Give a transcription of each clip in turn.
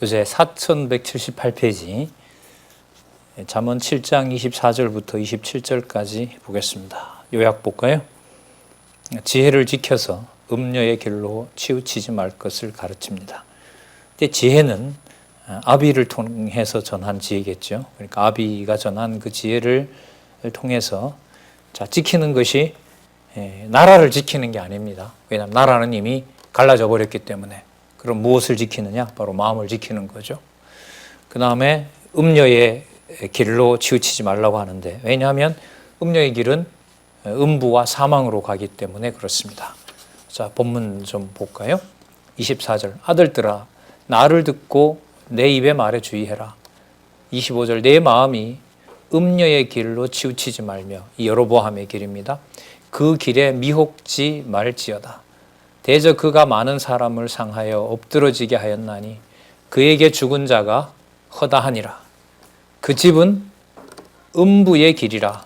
요새 4178페이지 잠언 7장 24절부터 27절까지 보겠습니다. 요약 볼까요? 지혜를 지켜서 음녀의 길로 치우치지 말 것을 가르칩니다. 근데 지혜는 아비를 통해서 전한 지혜겠죠. 그러니까 아비가 전한 그 지혜를 통해서 지키는 것이 나라를 지키는 게 아닙니다. 왜냐하면 나라는 이미 갈라져 버렸기 때문에. 그럼 무엇을 지키느냐? 바로 마음을 지키는 거죠. 그 다음에 음녀의 길로 치우치지 말라고 하는데, 왜냐하면 음녀의 길은 음부와 사망으로 가기 때문에 그렇습니다. 자, 본문 좀 볼까요? 24절 아들들아 나를 듣고 내 입의 말에 주의해라. 25절 내 마음이 음녀의 길로 치우치지 말며, 이 여로보암의 길입니다. 그 길에 미혹지 말지어다. 대저 그가 많은 사람을 상하여 엎드러지게 하였나니 그에게 죽은 자가 허다하니라. 그 집은 음부의 길이라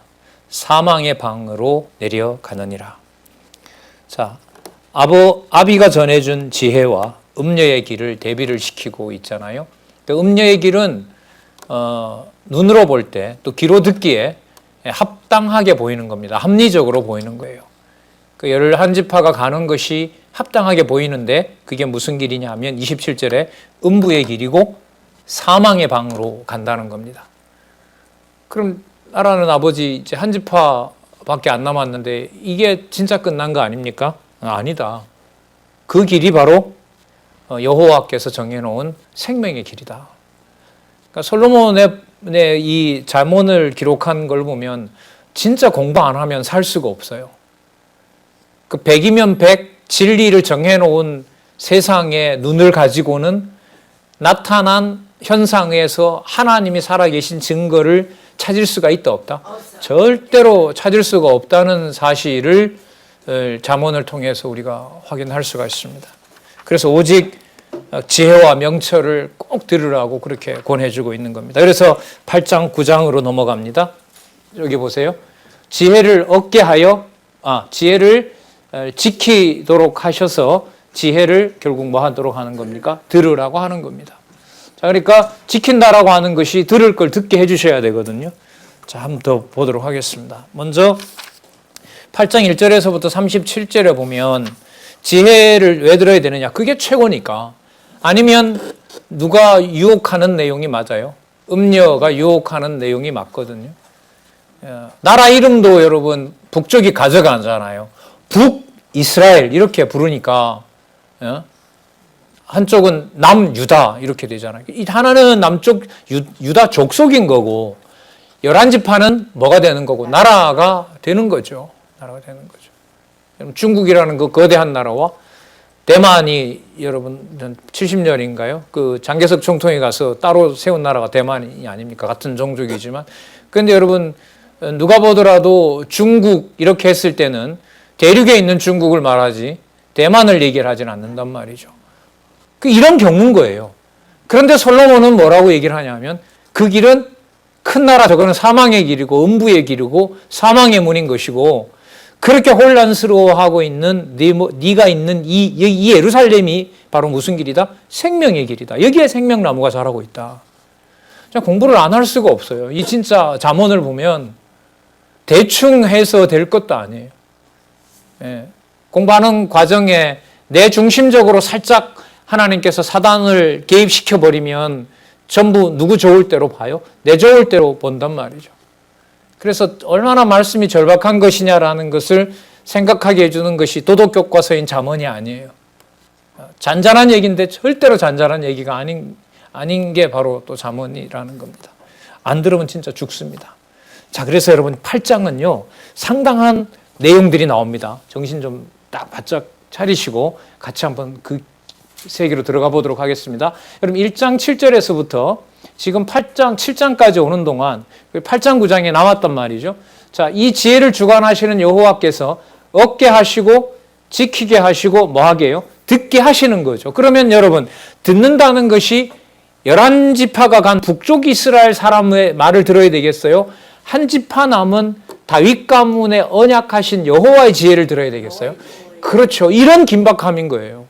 사망의 방으로 내려가느니라. 자, 아비가 전해준 지혜와 음녀의 길을 대비를 시키고 있잖아요. 음녀의 길은 눈으로 볼 때 또 귀로 듣기에 합당하게 보이는 겁니다. 합리적으로 보이는 거예요. 그 11지파가 가는 것이 합당하게 보이는데 그게 무슨 길이냐 하면 27절에 음부의 길이고 사망의 방으로 간다는 겁니다. 그럼 나라는 아버지 이제 한 지파밖에 안 남았는데 이게 진짜 끝난 거 아닙니까? 아니다. 그 길이 바로 여호와께서 정해놓은 생명의 길이다. 그러니까 솔로몬의 이 잠언을 기록한 걸 보면 진짜 공부 안 하면 살 수가 없어요. 그 100이면 100 진리를 정해놓은 세상의 눈을 가지고는 나타난 현상에서 하나님이 살아계신 증거를 찾을 수가 있다 없다? 절대로 찾을 수가 없다는 사실을 잠언을 통해서 우리가 확인할 수가 있습니다. 그래서 오직 지혜와 명철을 꼭 들으라고 그렇게 권해주고 있는 겁니다. 그래서 8장 9장으로 넘어갑니다. 여기 보세요. 지혜를 얻게 하여 지혜를 지키도록 하셔서 지혜를 결국 뭐 하도록 하는 겁니까? 들으라고 하는 겁니다. 자, 그러니까 지킨다라고 하는 것이 들을 걸 듣게 해주셔야 되거든요. 자, 한번 더 보도록 하겠습니다. 먼저 8장 1절에서부터 37절에 보면 지혜를 왜 들어야 되느냐? 그게 최고니까. 아니면 누가 유혹하는 내용이 맞아요? 음녀가 유혹하는 내용이 맞거든요. 나라 이름도 여러분 북쪽이 가져가잖아요. 북이스라엘 이렇게 부르니까 한쪽은 남유다 이렇게 되잖아요. 하나는 남쪽 유다 족속인 거고 11지파는 뭐가 되는 거고 나라가 되는 거죠. 나라가 되는 거죠. 중국이라는 그 거대한 나라와 대만이 여러분 70년인가요? 그 장개석 총통이 가서 따로 세운 나라가 대만이 아닙니까? 같은 종족이지만. 그런데 여러분 누가 보더라도 중국 이렇게 했을 때는 대륙에 있는 중국을 말하지 대만을 얘기를 하진 않는단 말이죠. 이런 경우인 거예요. 그런데 솔로몬은 뭐라고 얘기를 하냐면 그 길은 큰 나라, 저거는 사망의 길이고 음부의 길이고 사망의 문인 것이고 그렇게 혼란스러워하고 있는 네가 있는 이 예루살렘이 바로 무슨 길이다? 생명의 길이다. 여기에 생명나무가 자라고 있다. 공부를 안 할 수가 없어요. 이 진짜 잠언을 보면 대충 해서 될 것도 아니에요. 공부하는 과정에 내 중심적으로 살짝 하나님께서 사단을 개입시켜버리면 전부 누구 좋을 대로 봐요? 내 좋을 대로 본단 말이죠. 그래서 얼마나 말씀이 절박한 것이냐라는 것을 생각하게 해주는 것이 도덕교과서인 잠언이 아니에요. 잔잔한 얘기인데 절대로 잔잔한 얘기가 아닌 게 바로 또 잠언이라는 겁니다. 안 들으면 진짜 죽습니다. 자, 그래서 여러분 8장은요 상당한 내용들이 나옵니다. 정신 좀 딱 바짝 차리시고 같이 한번 그 세계로 들어가 보도록 하겠습니다. 여러분 1장 7절에서부터 지금 8장 7장까지 오는 동안 8장 9장에 나왔단 말이죠. 자, 이 지혜를 주관하시는 여호와께서 얻게 하시고 지키게 하시고 뭐 하게 해요? 듣게 하시는 거죠. 그러면 여러분 듣는다는 것이 11지파가 간 북쪽 이스라엘 사람의 말을 들어야 되겠어요? 한 지파 남은 다윗 가문의 언약하신 여호와의 지혜를 들어야 되겠어요? 그렇죠. 이런 긴박함인 거예요.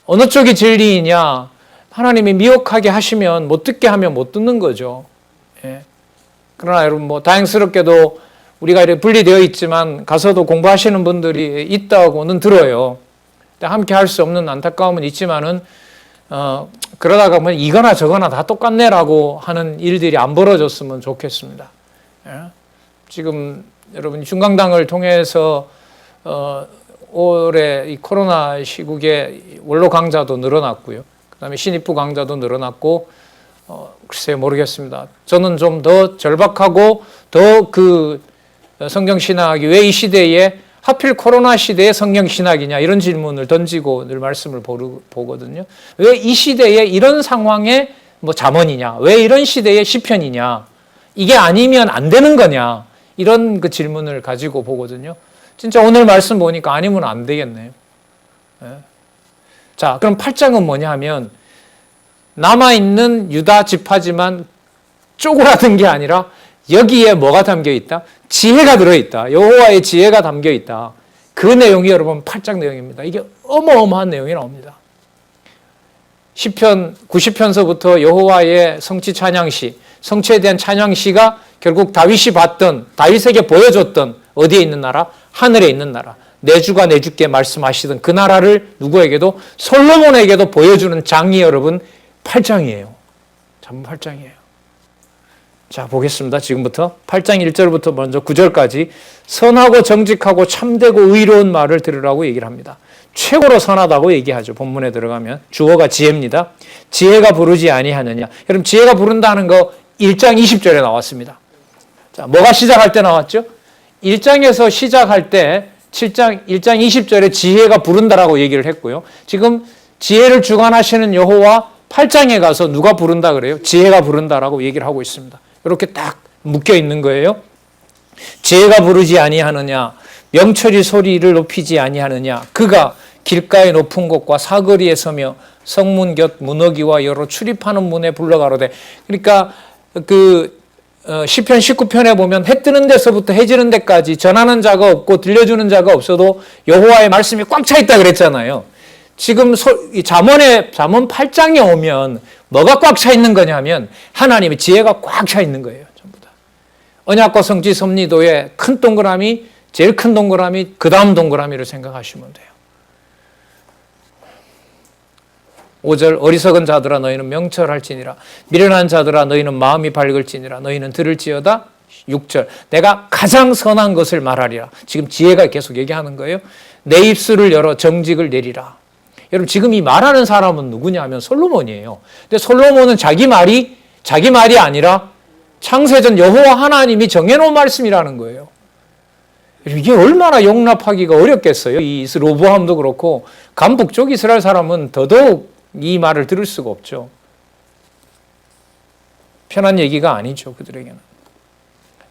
어느 쪽이 진리이냐? 하나님이 미혹하게 하시면 못 듣게 하면 못 듣는 거죠. 예. 그러나 여러분 뭐 다행스럽게도 우리가 이렇게 분리되어 있지만 가서도 공부하시는 분들이 있다고는 들어요. 함께 할 수 없는 안타까움은 있지만은 그러다가 뭐 이거나 저거나 다 똑같네라고 하는 일들이 안 벌어졌으면 좋겠습니다. 예. 지금 여러분 중강당을 통해서 올해 이 코로나 시국에 원로 강좌도 늘어났고요. 그다음에 신입부 강좌도 늘어났고 글쎄 모르겠습니다. 저는 좀 더 절박하고 더 그 성경신학이 왜 이 시대에 하필 코로나 시대에 성경신학이냐 이런 질문을 던지고 늘 말씀을 보거든요. 왜 이 시대에 이런 상황에 뭐 잠언이냐, 왜 이런 시대에 시편이냐, 이게 아니면 안 되는 거냐 이런 그 질문을 가지고 보거든요. 진짜 오늘 말씀 보니까 아니면 안 되겠네요. 네. 자, 그럼 8장은 뭐냐 하면 남아있는 유다 지파지만 쪼그라든 게 아니라 여기에 뭐가 담겨 있다? 지혜가 들어있다. 여호와의 지혜가 담겨 있다. 그 내용이 여러분 8장 내용입니다. 이게 어마어마한 내용이 나옵니다. 시편 90편서부터 여호와의 성취 찬양시, 성취에 대한 찬양시가 결국 다윗이 봤던, 다윗에게 보여줬던 어디에 있는 나라? 하늘에 있는 나라. 내 주가 내 주께 말씀하시던 그 나라를 누구에게도 솔로몬에게도 보여주는 장이 여러분 8장이에요. 잠언 8장이에요. 자, 보겠습니다. 지금부터 8장 1절부터 먼저 9절까지 선하고 정직하고 참되고 의로운 말을 들으라고 얘기를 합니다. 최고로 선하다고 얘기하죠. 본문에 들어가면 주어가 지혜입니다. 지혜가 부르지 아니하느냐. 여러분 지혜가 부른다는 거 1장 20절에 나왔습니다. 자, 뭐가 시작할 때 나왔죠? 1장에서 시작할 때 1장 20절에 지혜가 부른다라고 얘기를 했고요. 지금 지혜를 주관하시는 여호와 8장에 가서 누가 부른다 그래요? 지혜가 부른다라고 얘기를 하고 있습니다. 이렇게 딱 묶여 있는 거예요. 지혜가 부르지 아니하느냐, 명철이 소리를 높이지 아니하느냐, 그가 길가의 높은 곳과 사거리에 서며 성문 곁 문어기와 여러 출입하는 문에 불러가로되. 그러니까 그 시편 19편에 보면 해 뜨는 데서부터 해 지는 데까지 전하는 자가 없고 들려주는 자가 없어도 여호와의 말씀이 꽉 차 있다 그랬잖아요. 지금 잠언 8장에 오면 뭐가 꽉 차 있는 거냐면 하나님의 지혜가 꽉 차 있는 거예요. 전부 다. 언약과 성지 섭리도의 큰 동그라미, 제일 큰 동그라미, 그 다음 동그라미를 생각하시면 돼요. 5절 어리석은 자들아 너희는 명철할지니라, 미련한 자들아 너희는 마음이 밝을지니라, 너희는 들을지어다. 6절 내가 가장 선한 것을 말하리라. 지금 지혜가 계속 얘기하는 거예요. 내 입술을 열어 정직을 내리라. 여러분 지금 이 말하는 사람은 누구냐 하면 솔로몬이에요. 근데 솔로몬은 자기 말이 아니라 창세전 여호와 하나님이 정해놓은 말씀이라는 거예요. 이게 얼마나 용납하기가 어렵겠어요. 이 로보암도 그렇고 북쪽 이스라엘 사람은 더더욱 이 말을 들을 수가 없죠. 편한 얘기가 아니죠. 그들에게는.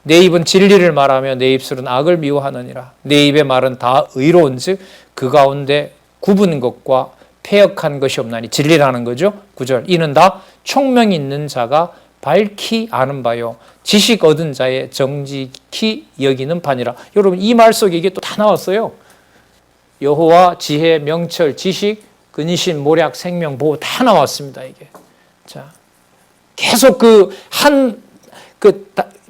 내 입은 진리를 말하며 내 입술은 악을 미워하느니라. 내 입의 말은 다 의로운즉 그 가운데 굽은 것과 패역한 것이 없나니. 진리라는 거죠. 9절 이는 다 총명이 있는 자가 밝히 아는 바요 지식 얻은 자의 정직히 여기는 바니라. 여러분 이 말 속에 이게 또 다 나왔어요. 여호와 지혜, 명철, 지식, 근신, 모략, 생명, 보호 다 나왔습니다. 이게. 자, 계속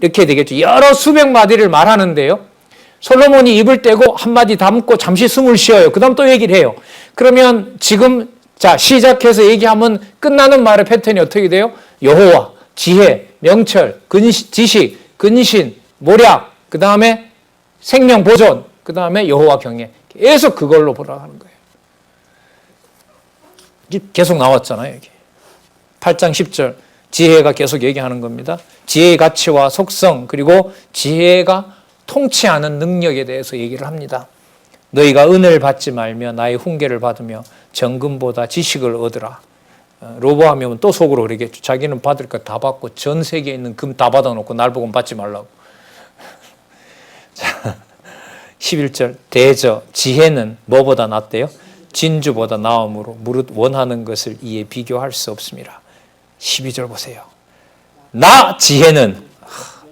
이렇게 되겠죠. 여러 수백 마디를 말하는데요. 솔로몬이 입을 떼고 한마디 담고 잠시 숨을 쉬어요. 그 다음 또 얘기를 해요. 그러면 지금 자 시작해서 얘기하면 끝나는 말의 패턴이 어떻게 돼요? 여호와, 지혜, 명철, 지식, 근신, 모략, 그 다음에 생명 보존, 그 다음에 여호와 경외. 계속 그걸로 보라는 거예요. 계속 나왔잖아요. 여기. 8장 10절 지혜가 계속 얘기하는 겁니다. 지혜의 가치와 속성 그리고 지혜가 통치하는 능력에 대해서 얘기를 합니다. 너희가 은혜를 받지 말며 나의 훈계를 받으며 정금보다 지식을 얻으라. 로보암이면 또 속으로 그러겠죠. 자기는 받을 거 다 받고 전 세계에 있는 금 다 받아놓고 날 보고는 받지 말라고. 자, 11절 대저 지혜는 뭐보다 낫대요? 진주보다 나음으로 무릇 원하는 것을 이에 비교할 수 없습니다. 12절 보세요. 나 지혜는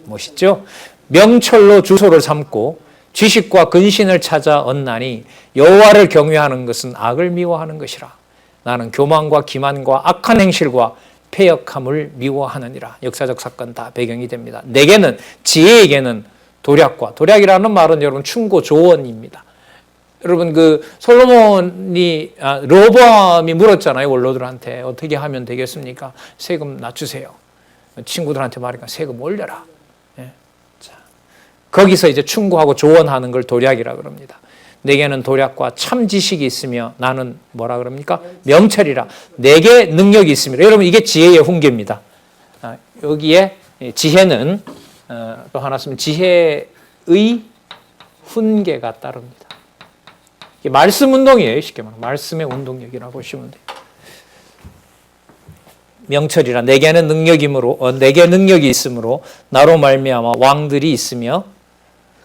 멋있죠? 명철로 주소를 삼고 지식과 근신을 찾아 얻나니 여호와를 경외하는 것은 악을 미워하는 것이라. 나는 교만과 기만과 악한 행실과 패역함을 미워하느니라. 역사적 사건 다 배경이 됩니다. 내게는, 지혜에게는 도략이라는 말은 여러분 충고 조언입니다. 여러분 솔로몬이 르호보암이 물었잖아요. 원로들한테 어떻게 하면 되겠습니까? 세금 낮추세요. 친구들한테 말하니까 세금 올려라. 예. 자, 거기서 이제 충고하고 조언하는 걸 도략이라 그럽니다. 내게는 도략과 참 지식이 있으며 나는 뭐라 그럽니까? 명철이라. 내게 능력이 있습니다. 여러분 이게 지혜의 훈계입니다. 여기에 지혜는 또 하나 쓰면 지혜의 훈계가 따릅니다. 이게 말씀 운동이에요. 쉽게 말하면 말씀의 운동력이라고 보시면 돼요. 명철이라. 내게는 내게 능력이 있으므로 나로 말미암아 왕들이 있으며,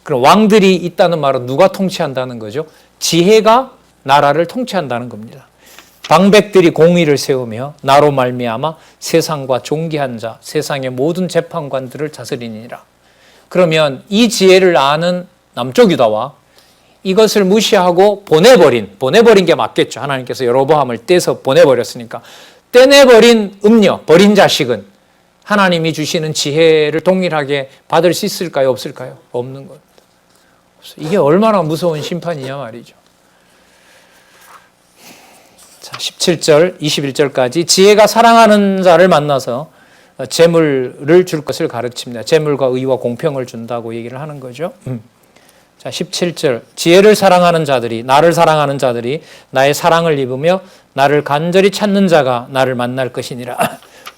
그럼 왕들이 있다는 말은 누가 통치한다는 거죠? 지혜가 나라를 통치한다는 겁니다. 방백들이 공의를 세우며 나로 말미암아 세상과 존귀한 자, 세상의 모든 재판관들을 다스리니라. 그러면 이 지혜를 아는 남쪽 유다와 이것을 무시하고 보내버린 게 맞겠죠. 하나님께서 여로보암을 떼서 보내버렸으니까. 떼내버린 버린 자식은 하나님이 주시는 지혜를 동일하게 받을 수 있을까요? 없을까요? 없는 겁니다. 이게 얼마나 무서운 심판이냐 말이죠. 자, 17절, 21절까지 지혜가 사랑하는 자를 만나서 재물을 줄 것을 가르칩니다. 재물과 의와 공평을 준다고 얘기를 하는 거죠. 자, 17절. 지혜를 사랑하는 자들이, 나를 사랑하는 자들이 나의 사랑을 입으며 나를 간절히 찾는 자가 나를 만날 것이니라.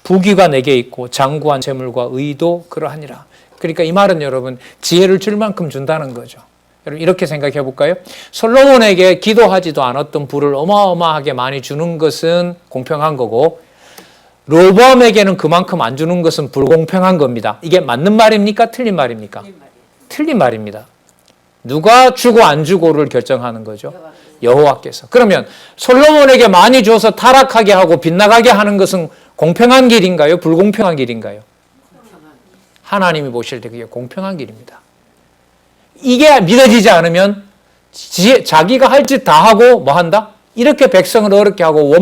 부귀가 내게 있고 장구한 재물과 의도 그러하니라. 그러니까 이 말은 여러분 지혜를 줄 만큼 준다는 거죠. 여러분 이렇게 생각해 볼까요? 솔로몬에게 기도하지도 않았던 부를 어마어마하게 많이 주는 것은 공평한 거고, 르호보암에게는 그만큼 안 주는 것은 불공평한 겁니다. 이게 맞는 말입니까? 틀린 말입니까? 틀린 말입니다. 누가 주고 안 주고를 결정하는 거죠? 여호와께서. 그러면 솔로몬에게 많이 줘서 타락하게 하고 빗나가게 하는 것은 공평한 길인가요? 불공평한 길인가요? 하나님이 보실 때 그게 공평한 길입니다. 이게 믿어지지 않으면 자기가 할 짓 다 하고 뭐 한다? 이렇게 백성을 어렵게 하고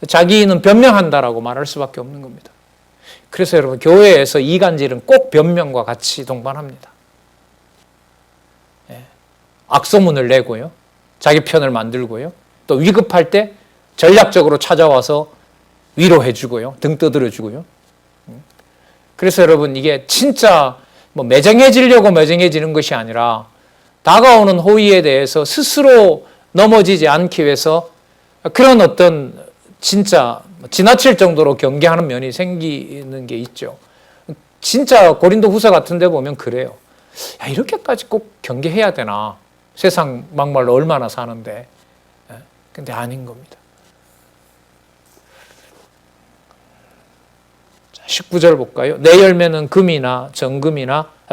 자기는 변명한다라고 말할 수밖에 없는 겁니다. 그래서 여러분 교회에서 이간질은 꼭 변명과 같이 동반합니다. 악소문을 내고요. 자기 편을 만들고요. 또 위급할 때 전략적으로 찾아와서 위로해 주고요. 등 떠들어 주고요. 그래서 여러분 이게 진짜 매정해지려고 매정해지는 것이 아니라 다가오는 호의에 대해서 스스로 넘어지지 않기 위해서 그런 어떤 진짜 지나칠 정도로 경계하는 면이 생기는 게 있죠. 진짜 고린도 후서 같은 데 보면 그래요. 야, 이렇게까지 꼭 경계해야 되나? 세상 막말로 얼마나 사는데. 근데 아닌 겁니다. 19절 볼까요? 내 열매는 금이나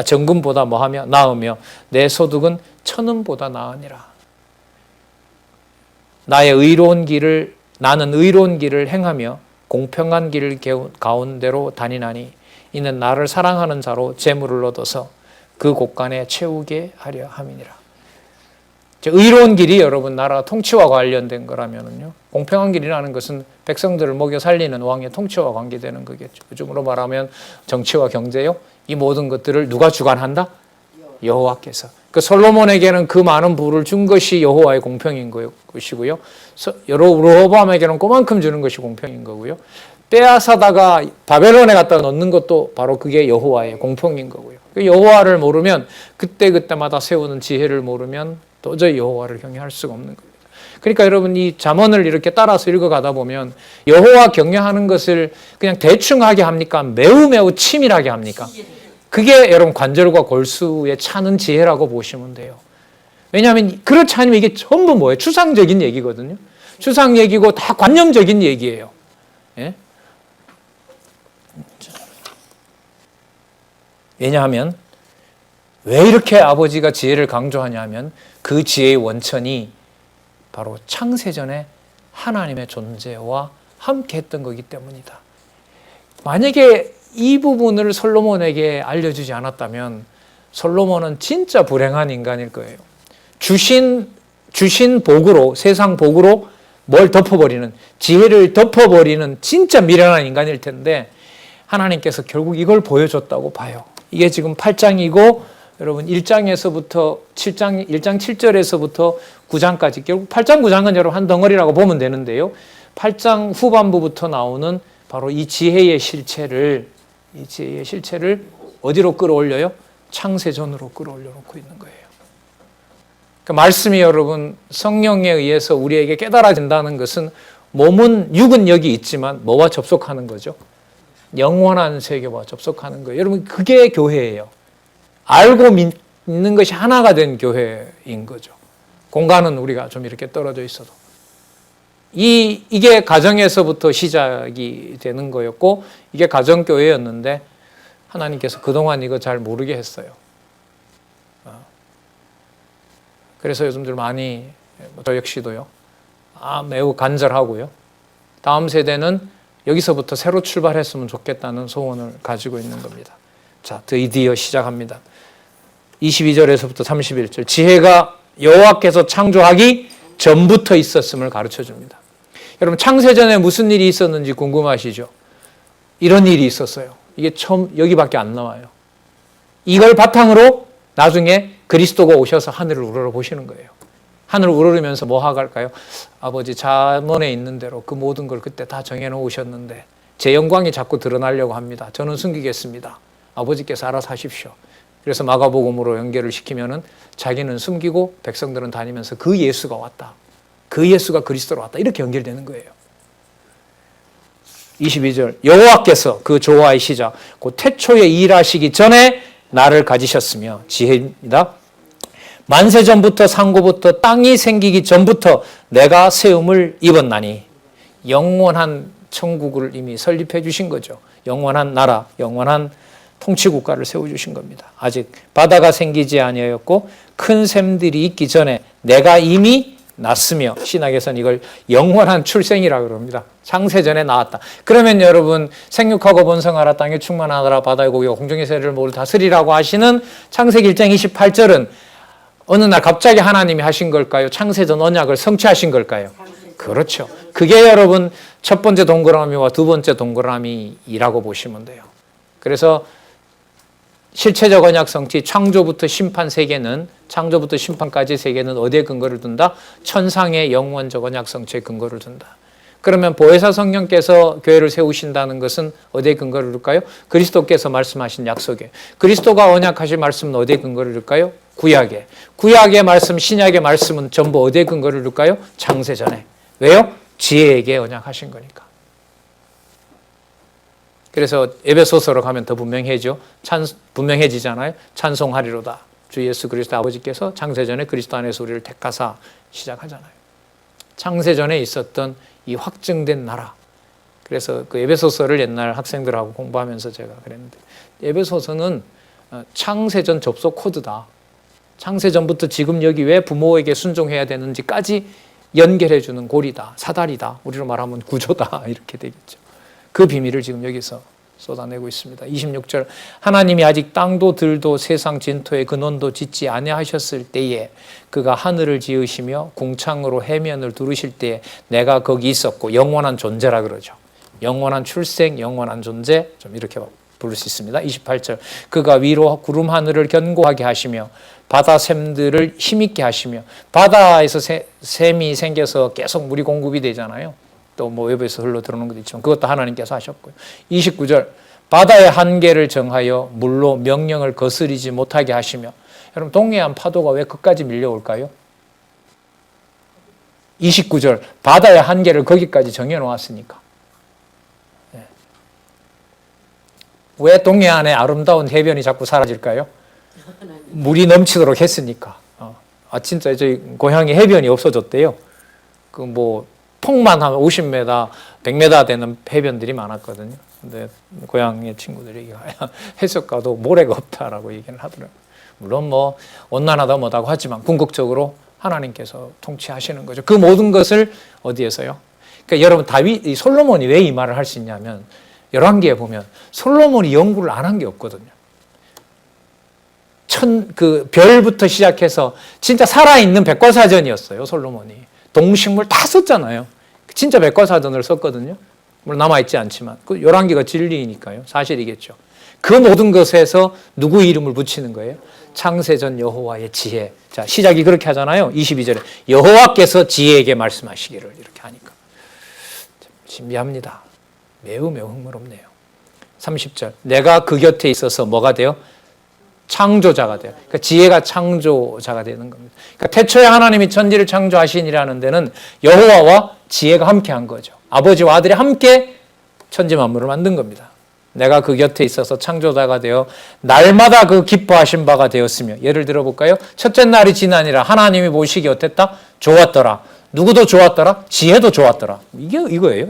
정금보다 뭐하며 나으며 내 소득은 천은보다 나으니라. 나는 의로운 길을 행하며 공평한 길 가운데로 다니나니 이는 나를 사랑하는 자로 재물을 얻어서 그 곳간에 채우게 하려 함이니라. 의로운 길이 여러분 나라 통치와 관련된 거라면은요, 공평한 길이라는 것은 백성들을 먹여 살리는 왕의 통치와 관계되는 거겠죠. 요즘으로 말하면 정치와 경제요, 이 모든 것들을 누가 주관한다? 여호와께서. 그 솔로몬에게는 그 많은 부를 준 것이 여호와의 공평인 것이고요. 르호보암에게는 그만큼 주는 것이 공평인 거고요. 빼앗아다가 바벨론에 갖다 넣는 것도 바로 그게 여호와의 공평인 거고요. 여호와를 모르면 그때마다 세우는 지혜를 모르면 도저히 여호와를 경외할 수가 없는 겁니다. 그러니까 여러분 이 잠언을 이렇게 따라서 읽어가다 보면 여호와 경외하는 것을 그냥 대충 하게 합니까? 매우 치밀하게 합니까? 그게 여러분 관절과 골수에 차는 지혜라고 보시면 돼요. 왜냐하면 그렇지 않으면 이게 전부 뭐예요? 추상적인 얘기거든요. 추상 얘기고 다 관념적인 얘기예요. 예? 왜냐하면 왜 이렇게 아버지가 지혜를 강조하냐 하면 그 지혜의 원천이 바로 창세전에 하나님의 존재와 함께 했던 거기 때문이다. 만약에 이 부분을 솔로몬에게 알려주지 않았다면 솔로몬은 진짜 불행한 인간일 거예요. 주신 복으로, 세상 복으로 뭘 덮어버리는, 지혜를 덮어버리는 진짜 미련한 인간일 텐데 하나님께서 결국 이걸 보여줬다고 봐요. 이게 지금 8장이고 여러분 1장에서부터 7장 1장 7절에서부터 9장까지 결국 8장 9장은 여러분 한 덩어리라고 보면 되는데요. 8장 후반부부터 나오는 바로 이 지혜의 실체를 어디로 끌어올려요? 창세전으로 끌어올려 놓고 있는 거예요. 그러니까 말씀이 여러분 성령에 의해서 우리에게 깨달아진다는 것은 몸은 육은 여기 있지만 뭐와 접속하는 거죠? 영원한 세계와 접속하는 거예요. 여러분 그게 교회예요. 알고 믿는 것이 하나가 된 교회인 거죠. 공간은 우리가 좀 이렇게 떨어져 있어도. 이게 가정에서부터 시작이 되는 거였고 이게 가정교회였는데 하나님께서 그동안 이거 잘 모르게 했어요. 그래서 요즘들 많이 저 역시도요. 매우 간절하고요. 다음 세대는 여기서부터 새로 출발했으면 좋겠다는 소원을 가지고 있는 겁니다. 자, 드디어 시작합니다. 22절에서부터 31절. 지혜가 여호와께서 창조하기 전부터 있었음을 가르쳐 줍니다. 여러분 창세전에 무슨 일이 있었는지 궁금하시죠? 이런 일이 있었어요. 이게 처음 여기밖에 안 나와요. 이걸 바탕으로 나중에 그리스도가 오셔서 하늘을 우러러 보시는 거예요. 하늘을 우러르면서 뭐 하고 할까요? 아버지 잠언에 있는 대로 그 모든 걸 그때 다 정해놓으셨는데 제 영광이 자꾸 드러나려고 합니다. 저는 숨기겠습니다. 아버지께서 알아서 하십시오. 그래서 마가복음으로 연결을 시키면은 자기는 숨기고 백성들은 다니면서 그 예수가 왔다. 그 예수가 그리스도로 왔다. 이렇게 연결되는 거예요. 22절 여호와께서 그 조화의 시작 그 태초에 일하시기 전에 나를 가지셨으며 지혜입니다. 만세 전부터 상고부터 땅이 생기기 전부터 내가 세움을 입었나니 영원한 천국을 이미 설립해 주신 거죠. 영원한 나라, 영원한 통치국가를 세워주신 겁니다. 아직 바다가 생기지 아니하였고 큰 샘들이 있기 전에 내가 이미 났으며 신학에서는 이걸 영원한 출생이라고 그럽니다. 창세전에 나왔다. 그러면 여러분 생육하고 번성하라 땅에 충만하라 바다의 고기와 공중의 새를 모두 다스리라고 하시는 창세기 1장 28절은 어느 날 갑자기 하나님이 하신 걸까요? 창세전 언약을 성취하신 걸까요? 그렇죠. 그게 여러분 첫 번째 동그라미와 두 번째 동그라미라고 보시면 돼요. 그래서 실체적 언약 성취, 창조부터 심판 세계는 창조부터 심판까지 세계는 어디에 근거를 둔다? 천상의 영원적 언약 성취에 근거를 둔다. 그러면 보혜사 성령께서 교회를 세우신다는 것은 어디에 근거를 둘까요? 그리스도께서 말씀하신 약속에. 그리스도가 언약하신 말씀은 어디에 근거를 둘까요? 구약에. 구약의 말씀, 신약의 말씀은 전부 어디에 근거를 둘까요? 창세전에. 왜요? 지혜에게 언약하신 거니까. 그래서 에베소서로 가면 더 분명해지잖아요. 찬송하리로다. 주 예수 그리스도 아버지께서 창세전에 그리스도 안에서 우리를 택하사 시작하잖아요. 창세전에 있었던 이 확증된 나라. 그래서 그 에베소서를 옛날 학생들하고 공부하면서 제가 그랬는데 에베소서는 창세전 접속 코드다. 창세전부터 지금 여기 왜 부모에게 순종해야 되는지까지 연결해주는 고리다. 사다리다. 우리로 말하면 구조다. 이렇게 되겠죠. 그 비밀을 지금 여기서 쏟아내고 있습니다. 26절 하나님이 아직 땅도 들도 세상 진토의 근원도 짓지 아니하셨을 때에 그가 하늘을 지으시며 궁창으로 해면을 두르실 때에 내가 거기 있었고 영원한 존재라 그러죠. 영원한 출생, 영원한 존재 좀 이렇게 부를 수 있습니다. 28절 그가 위로 구름 하늘을 견고하게 하시며 바다 샘들을 힘있게 하시며 바다에서 샘이 생겨서 계속 물이 공급이 되잖아요. 또 뭐 외부에서 흘러 들어오는 것도 있지만 그것도 하나님께서 하셨고요. 29절 바다의 한계를 정하여 물로 명령을 거스리지 못하게 하시며 여러분 동해안 파도가 왜 끝까지 밀려올까요? 29절 바다의 한계를 거기까지 정해놓았으니까. 왜 동해안의 아름다운 해변이 자꾸 사라질까요? 물이 넘치도록 했으니까. 진짜 저희 고향에 해변이 없어졌대요. 그 뭐 폭만 하면 50m, 100m 되는 해변들이 많았거든요. 근데 고향의 친구들이 해수가도 모래가 없다라고 얘기를 하더라고요. 물론 뭐 온난하다 뭐다고 하지만 궁극적으로 하나님께서 통치하시는 거죠. 그 모든 것을 어디에서요? 그러니까 여러분 솔로몬이 왜 이 말을 할 수 있냐면 열왕기에 보면 솔로몬이 연구를 안 한 게 없거든요. 그 별부터 시작해서 진짜 살아있는 백과사전이었어요. 솔로몬이 동식물 다 썼잖아요. 진짜 백과사전을 썼거든요. 물론 남아있지 않지만 그 열왕기가 진리니까요. 사실이겠죠. 그 모든 것에서 누구 이름을 붙이는 거예요? 창세전 여호와의 지혜. 자, 시작이 그렇게 하잖아요. 22절에 여호와께서 지혜에게 말씀하시기를 이렇게 하니까 신비합니다. 매우 흥미롭네요. 30절 내가 그 곁에 있어서 뭐가 돼요? 창조자가 돼요. 그러니까 지혜가 창조자가 되는 겁니다. 그러니까 태초에 하나님이 천지를 창조하시니라는 데는 여호와와 지혜가 함께한 거죠. 아버지와 아들이 함께 천지 만물을 만든 겁니다. 내가 그 곁에 있어서 창조자가 되어 날마다 그 기뻐하신 바가 되었으며 예를 들어볼까요? 첫째 날이 지나니라 하나님이 보시기 어땠다? 좋았더라. 누구도 좋았더라? 지혜도 좋았더라. 이게 이거예요.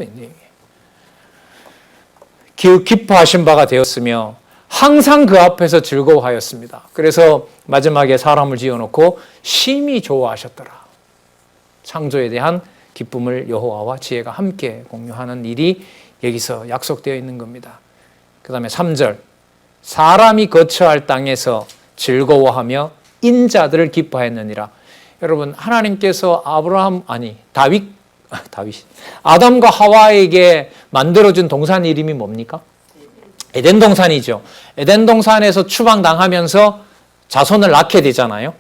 기뻐하신 바가 되었으며 항상 그 앞에서 즐거워하였습니다. 그래서 마지막에 사람을 지어놓고 심히 좋아하셨더라. 창조에 대한 기쁨을 여호와와 지혜가 함께 공유하는 일이 여기서 약속되어 있는 겁니다. 그 다음에 3절 사람이 거처할 땅에서 즐거워하며 인자들을 기뻐했느니라. 여러분 하나님께서 아담과 하와에게 만들어준 동산 이름이 뭡니까? 에덴 동산이죠. 에덴 동산에서 추방당하면서 자손을 낳게 되잖아요.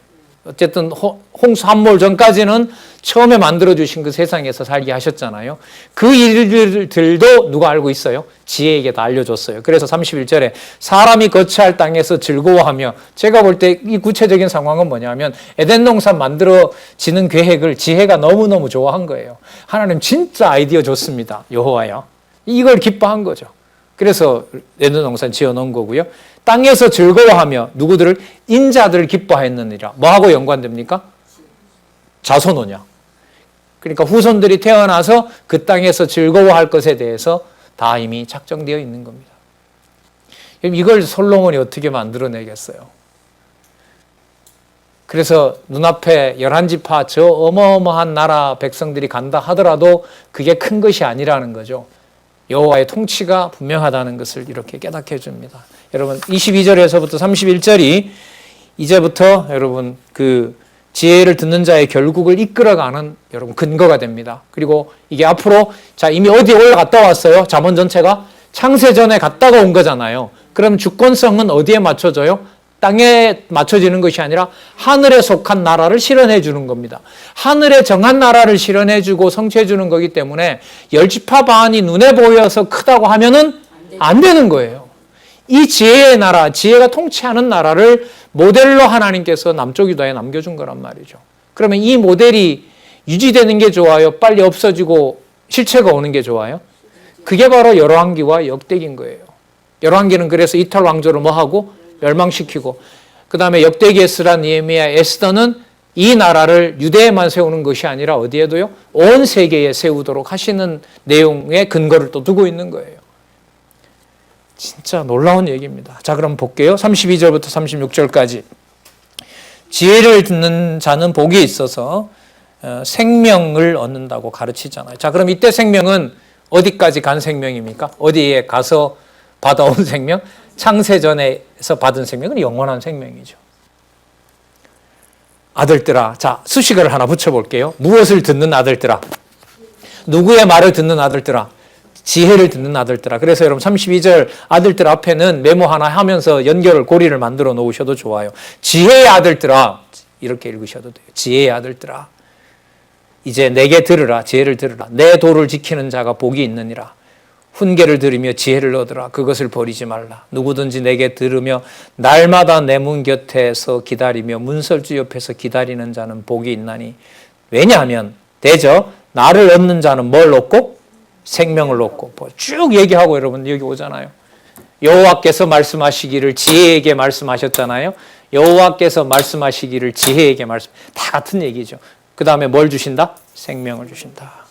어쨌든 홍수 함몰 전까지는 처음에 만들어주신 그 세상에서 살게 하셨잖아요. 그 일들도 누가 알고 있어요? 지혜에게 다 알려줬어요. 그래서 31절에 사람이 거처할 땅에서 즐거워하며 제가 볼 때 이 구체적인 상황은 뭐냐면 에덴 동산 만들어지는 계획을 지혜가 너무너무 좋아한 거예요. 하나님 진짜 아이디어 좋습니다. 여호와야. 이걸 기뻐한 거죠. 그래서 에덴 동산 지어놓은 거고요. 땅에서 즐거워하며 누구들을 인자들을 기뻐했느니라. 뭐하고 연관됩니까? 자손오냐. 그러니까 후손들이 태어나서 그 땅에서 즐거워할 것에 대해서 다 이미 작정되어 있는 겁니다. 이걸 솔로몬이 어떻게 만들어내겠어요? 그래서 눈앞에 11지파 저 어마어마한 나라 백성들이 간다 하더라도 그게 큰 것이 아니라는 거죠. 여호와의 통치가 분명하다는 것을 이렇게 깨닫게 해줍니다. 여러분 22절에서부터 31절이 이제부터 여러분 그 지혜를 듣는 자의 결국을 이끌어가는 여러분 근거가 됩니다. 그리고 이게 앞으로 자 이미 어디에 올라갔다 왔어요? 잠언 전체가 창세전에 갔다가 온 거잖아요. 그럼 주권성은 어디에 맞춰져요? 땅에 맞춰지는 것이 아니라 하늘에 속한 나라를 실현해 주는 겁니다. 하늘에 정한 나라를 실현해 주고 성취해 주는 거기 때문에 열지파 반이 눈에 보여서 크다고 하면은 안 되는 거예요. 이 지혜의 나라, 지혜가 통치하는 나라를 모델로 하나님께서 남쪽 유다에 남겨준 거란 말이죠. 그러면 이 모델이 유지되는 게 좋아요? 빨리 없어지고 실체가 오는 게 좋아요? 그게 바로 열왕기와 역대기인 거예요. 열왕기는 그래서 이탈 왕조를 뭐하고? 멸망시키고 그 다음에 역대기 에스라 느헤미야 에스더는 이 나라를 유대에만 세우는 것이 아니라 어디에도요? 온 세계에 세우도록 하시는 내용의 근거를 또 두고 있는 거예요. 진짜 놀라운 얘기입니다. 자, 그럼 볼게요. 32절부터 36절까지. 지혜를 듣는 자는 복이 있어서 생명을 얻는다고 가르치잖아요. 자, 그럼 이때 생명은 어디까지 간 생명입니까? 어디에 가서 받아온 생명? 창세전에서 받은 생명은 영원한 생명이죠. 아들들아. 자, 수식어를 하나 붙여볼게요. 무엇을 듣는 아들들아? 누구의 말을 듣는 아들들아? 지혜를 듣는 아들들아. 그래서 여러분 32절 아들들 앞에는 메모 하나 하면서 고리를 만들어 놓으셔도 좋아요. 지혜의 아들들아. 이렇게 읽으셔도 돼요. 지혜의 아들들아. 이제 내게 들으라. 지혜를 들으라. 내 도를 지키는 자가 복이 있느니라. 훈계를 들으며 지혜를 얻으라. 그것을 버리지 말라. 누구든지 내게 들으며 날마다 내 문 곁에서 기다리며 문설주 옆에서 기다리는 자는 복이 있나니. 왜냐하면 대저 나를 얻는 자는 뭘 얻고? 생명을 얻고. 쭉 얘기하고 여러분 여기 오잖아요. 여호와께서 말씀하시기를 지혜에게 말씀하셨잖아요. 여호와께서 말씀하시기를 지혜에게 다 같은 얘기죠. 그 다음에 뭘 주신다? 생명을 주신다.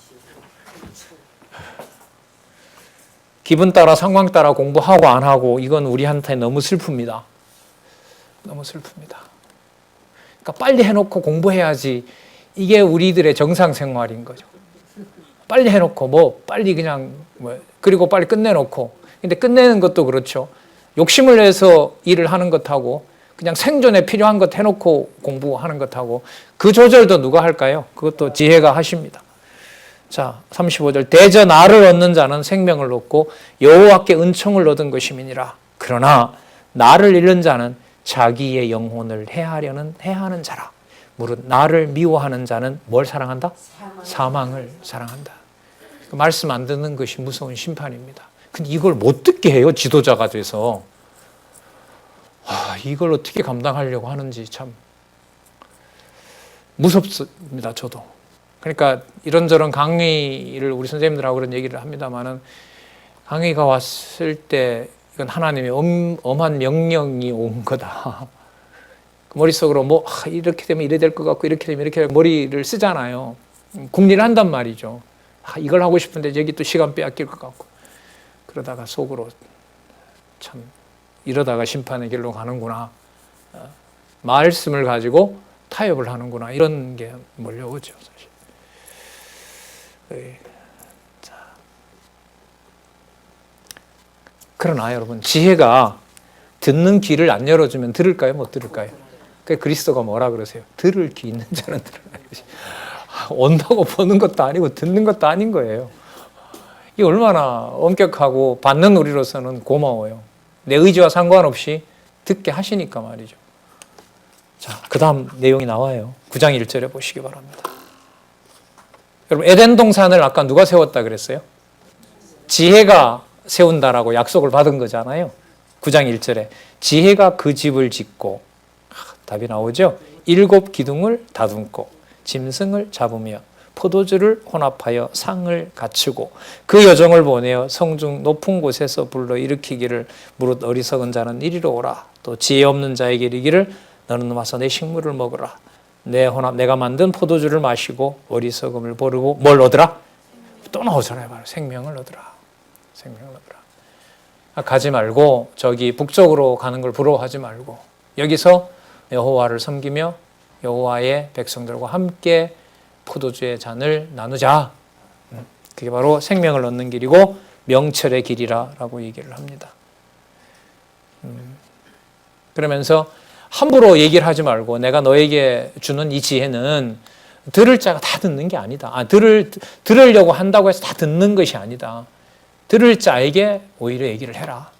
기분 따라 상황 따라 공부하고 안 하고 이건 우리한테 너무 슬픕니다. 너무 슬픕니다. 그러니까 빨리 해놓고 공부해야지. 이게 우리들의 정상 생활인 거죠. 빨리 해놓고 빨리 그냥 그리고 빨리 끝내놓고. 근데 끝내는 것도 그렇죠. 욕심을 내서 일을 하는 것하고 그냥 생존에 필요한 것 해놓고 공부하는 것하고 그 조절도 누가 할까요? 그것도 지혜가 하십니다. 자, 35절 대저 나를 얻는 자는 생명을 얻고 여호와께 은총을 얻은 것임이니라. 그러나 나를 잃는 자는 자기의 영혼을 해하는 자라. 무릇 나를 미워하는 자는 뭘 사랑한다? 사망을 사랑한다. 그 말씀 안 듣는 것이 무서운 심판입니다. 근데 이걸 못 듣게 해요, 지도자가 돼서. 이걸 어떻게 감당하려고 하는지 참 무섭습니다, 저도. 그러니까 이런저런 강의를 우리 선생님들하고 그런 얘기를 합니다만은, 강의가 왔을 때 이건 하나님의 엄한 명령이 온 거다. 머릿속으로 이렇게 되면 이래 될 것 같고 이렇게 되면 이렇게 머리를 쓰잖아요. 궁리를 한단 말이죠. 이걸 하고 싶은데 여기 또 시간 빼앗길 것 같고, 그러다가 속으로 참 이러다가 심판의 길로 가는구나, 말씀을 가지고 타협을 하는구나, 이런 게 몰려오죠, 사실. 자. 그러나 여러분, 지혜가 듣는 귀를 안 열어주면 들을까요, 못 들을까요? 그리스도가 뭐라 그러세요? 들을 귀 있는 자는 들으라. 온다고 보는 것도 아니고 듣는 것도 아닌 거예요. 이게 얼마나 엄격하고 받는 우리로서는 고마워요. 내 의지와 상관없이 듣게 하시니까 말이죠. 자, 그 다음 내용이 나와요. 9장 1절에 보시기 바랍니다. 여러분, 에덴 동산을 아까 누가 세웠다 그랬어요? 지혜가 세운다라고 약속을 받은 거잖아요. 9장 1절에 지혜가 그 집을 짓고, 답이 나오죠. 7 기둥을 다듬고 짐승을 잡으며 포도주를 혼합하여 상을 갖추고 그 여종을 보내어 성중 높은 곳에서 불러 일으키기를, 무릇 어리석은 자는 이리로 오라. 또 지혜 없는 자에게 이르기를, 너는 와서 내 식물을 먹으라. 내가 만든 포도주를 마시고 어리석음을 버리고 뭘 얻으라? 또 나오잖아요. 바로 생명을 얻으라. 생명을 얻으라. 가지 말고 저기 북쪽으로 가는 걸 부러워하지 말고 여기서 여호와를 섬기며 여호와의 백성들과 함께 포도주의 잔을 나누자. 그게 바로 생명을 얻는 길이고 명철의 길이라고 얘기를 합니다. 그러면서 함부로 얘기를 하지 말고, 내가 너에게 주는 이 지혜는 들을 자가 다 듣는 게 아니다. 들으려고 한다고 해서 다 듣는 것이 아니다. 들을 자에게 오히려 얘기를 해라.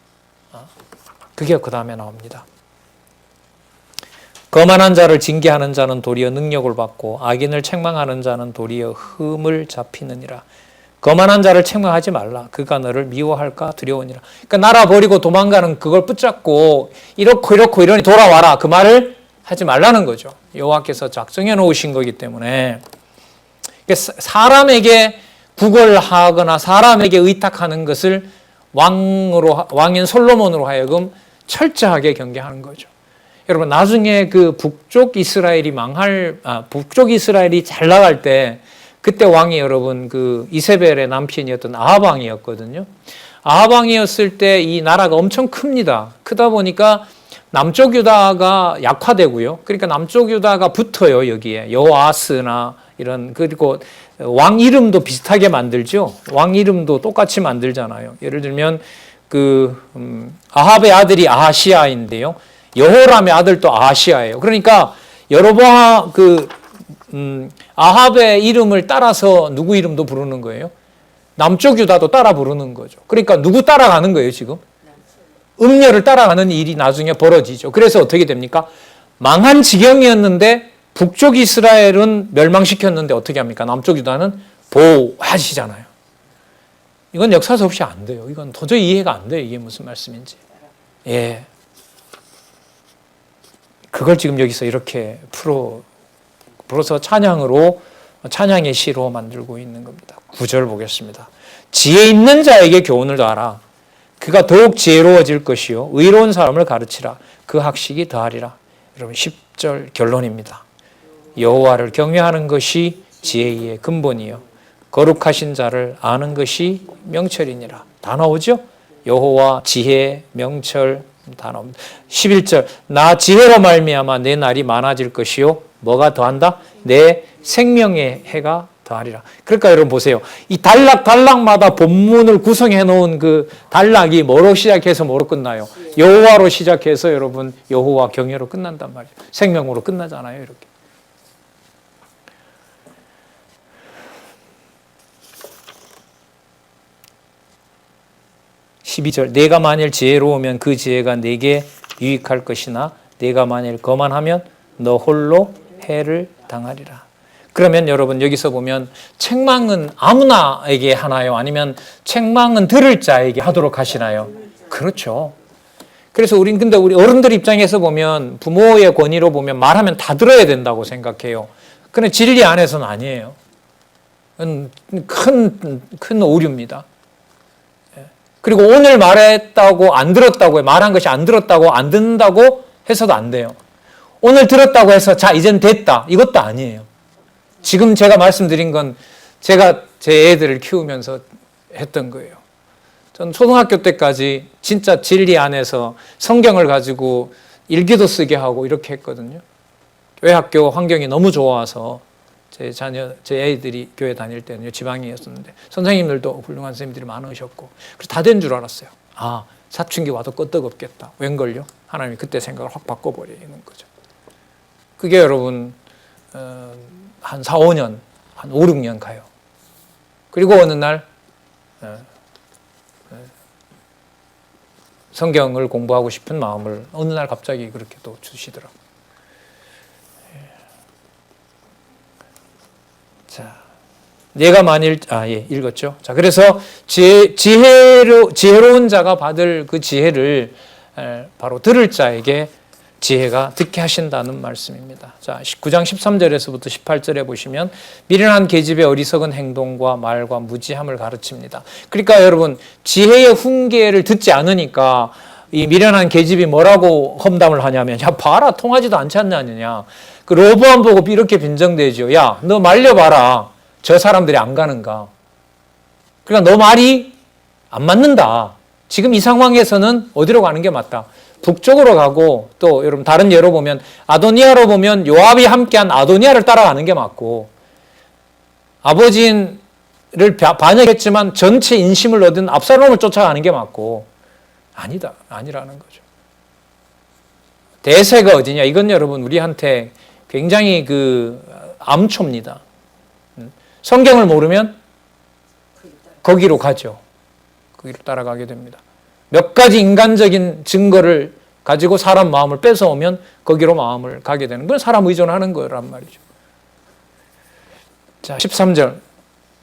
그게 그 다음에 나옵니다. 거만한 자를 징계하는 자는 도리어 능력을 받고 악인을 책망하는 자는 도리어 흠을 잡히느니라. 거만한 자를 책망하지 말라. 그가 너를 미워할까 두려우니라. 그러니까 나라 버리고 도망가는 그걸 붙잡고 이렇고 이러니 돌아와라, 그 말을 하지 말라는 거죠. 여호와께서 작정해 놓으신 거기 때문에. 사람에게 구걸하거나 사람에게 의탁하는 것을 왕인 솔로몬으로 하여금 철저하게 경계하는 거죠. 여러분, 나중에 그 북쪽 이스라엘이 잘 나갈 때, 그때 왕이 여러분 그 이세벨의 남편이었던 아합 왕이었거든요. 아합 왕이었을 때 이 나라가 엄청 큽니다. 크다 보니까 남쪽 유다가 약화되고요. 그러니까 남쪽 유다가 붙어요, 여기에. 여호아스나 이런, 그리고 왕 이름도 비슷하게 만들죠. 왕 이름도 똑같이 만들잖아요. 예를 들면 아합의 아들이 아하시아인데요. 여호람의 아들도 아하시아예요. 그러니까 여로보암 아합의 이름을 따라서 누구 이름도 부르는 거예요. 남쪽 유다도 따라 부르는 거죠. 그러니까 누구 따라가는 거예요, 지금? 음녀를 따라가는 일이 나중에 벌어지죠. 그래서 어떻게 됩니까? 망한 지경이었는데 북쪽 이스라엘은 멸망시켰는데 어떻게 합니까? 남쪽 유다는 보호하시잖아요. 이건 역사서 없이 안 돼요. 이건 도저히 이해가 안 돼요. 이게 무슨 말씀인지. 예. 그걸 지금 여기서 이렇게 풀어서 찬양의 시로 만들고 있는 겁니다. 9절 보겠습니다. 지혜 있는 자에게 교훈을 더하라. 그가 더욱 지혜로워질 것이요 의로운 사람을 가르치라. 그 학식이 더하리라. 여러분, 10절 결론입니다. 여호와를 경외하는 것이 지혜의 근본이요 거룩하신 자를 아는 것이 명철이니라. 다 나오죠? 여호와, 지혜, 명철 다 나옵니다. 11절, 나 지혜로 말미암아 내 날이 많아질 것이요 뭐가 더한다? 내 생명의 해가 더하리라. 그러니까 여러분 보세요. 이 단락마다 본문을 구성해 놓은 그 단락이 뭐로 시작해서 뭐로 끝나요? 여호와로 시작해서 여러분 여호와 경외로 끝난단 말이에요. 생명으로 끝나잖아요, 이렇게. 12절 내가 만일 지혜로우면 그 지혜가 내게 유익할 것이나 내가 만일 거만하면 너 홀로 해를 당하리라. 그러면 여러분 여기서 보면 책망은 아무나에게 하나요? 아니면 책망은 들을 자에게 하도록 하시나요? 그렇죠. 그래서 근데 우리 어른들 입장에서 보면 부모의 권위로 보면 말하면 다 들어야 된다고 생각해요. 그런데 진리 안에서는 아니에요. 큰 오류입니다. 그리고 오늘 말했다고 안 들었다고 말한 것이 안 들었다고 안 듣는다고 해서도 안 돼요. 오늘 들었다고 해서 자 이젠 됐다 이것도 아니에요. 지금 제가 말씀드린 건 제가 제 애들을 키우면서 했던 거예요. 전 초등학교 때까지 진짜 진리 안에서 성경을 가지고 일기도 쓰게 하고 이렇게 했거든요. 교회 학교 환경이 너무 좋아서 제 애들이 교회 다닐 때는요, 지방이었었는데 선생님들도 훌륭한 선생님들이 많으셨고 그래서 다 된 줄 알았어요. 아, 사춘기 와도 끄떡없겠다. 웬걸요? 하나님이 그때 생각을 확 바꿔버리는 거죠. 그게 여러분 한 4, 5년, 한 5, 6년 가요. 그리고 어느 날 성경을 공부하고 싶은 마음을 어느 날 갑자기 그렇게 또 주시더라고요. 자, 내가 만일 읽었죠. 자, 그래서 지혜로운 자가 받을 그 지혜를 바로 들을 자에게 지혜가 듣게 하신다는 말씀입니다. 자, 9장 13절에서부터 18절에 보시면 미련한 계집의 어리석은 행동과 말과 무지함을 가르칩니다. 그러니까 여러분 지혜의 훈계를 듣지 않으니까 이 미련한 계집이 뭐라고 험담을 하냐면 야 봐라 통하지도 않지 않느냐. 그 로보암 보고 이렇게 빈정대죠. 야 너 말려봐라. 저 사람들이 안 가는가. 그러니까 너 말이 안 맞는다. 지금 이 상황에서는 어디로 가는 게 맞다. 북쪽으로 가고 또 여러분 다른 예로 보면 아도니아로 보면 요압이 함께한 아도니아를 따라가는 게 맞고 아버지를 반역했지만 전체 인심을 얻은 압살롬을 쫓아가는 게 맞고 아니라는 거죠. 대세가 어디냐? 이건 여러분 우리한테 굉장히 암초입니다. 성경을 모르면 거기로 가죠. 거기로 따라가게 됩니다. 몇 가지 인간적인 증거를 가지고 사람 마음을 뺏어오면 거기로 마음을 가게 되는 건 사람 의존하는 거란 말이죠. 자, 13절.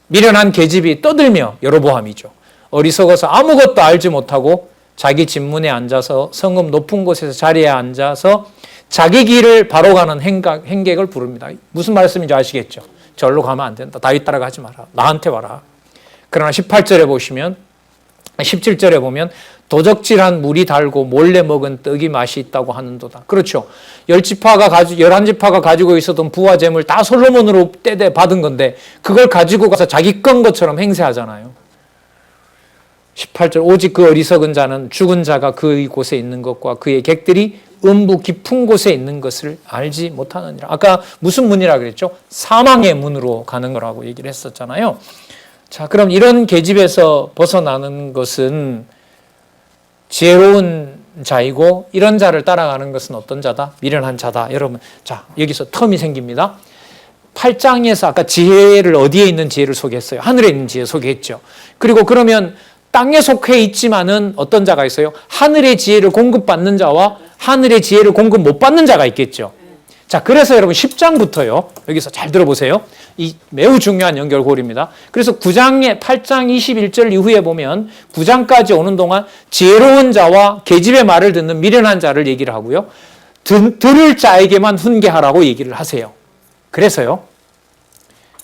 미련한 계집이 떠들며 여로보암이죠. 어리석어서 아무것도 알지 못하고 자기 집문에 앉아서 성읍 높은 곳에서 자리에 앉아서 자기 길을 바로 가는 행객을 부릅니다. 무슨 말씀인지 아시겠죠? 절로 가면 안 된다. 다윗 따라가지 마라. 나한테 와라. 그러나 18절에 보시면 17절에 보면 도적질한 물이 달고 몰래 먹은 떡이 맛이 있다고 하는도다. 그렇죠. 11지파가 가지고 있었던 부와 재물 다 솔로몬으로 때대 받은 건데 그걸 가지고 가서 자기 건 것처럼 행세하잖아요. 18절 오직 그 어리석은 자는 죽은 자가 그의 곳에 있는 것과 그의 객들이 음부 깊은 곳에 있는 것을 알지 못하느니라. 아까 무슨 문이라 그랬죠? 사망의 문으로 가는 거라고 얘기를 했었잖아요. 자, 그럼 이런 계집에서 벗어나는 것은 지혜로운 자이고 이런 자를 따라가는 것은 어떤 자다? 미련한 자다. 여러분, 자, 여기서 텀이 생깁니다. 8장에서 아까 지혜를 어디에 있는 지혜를 소개했어요? 하늘에 있는 지혜 소개했죠. 그리고 그러면 땅에 속해 있지만은 어떤 자가 있어요? 하늘의 지혜를 공급받는 자와 하늘의 지혜를 공급 못 받는 자가 있겠죠. 자, 그래서 여러분 10장부터요. 여기서 잘 들어보세요. 이 매우 중요한 연결고리입니다. 그래서 9장에 8장 21절 이후에 보면 9장까지 오는 동안 지혜로운 자와 계집의 말을 듣는 미련한 자를 얘기를 하고요. 들을 자에게만 훈계하라고 얘기를 하세요. 그래서요.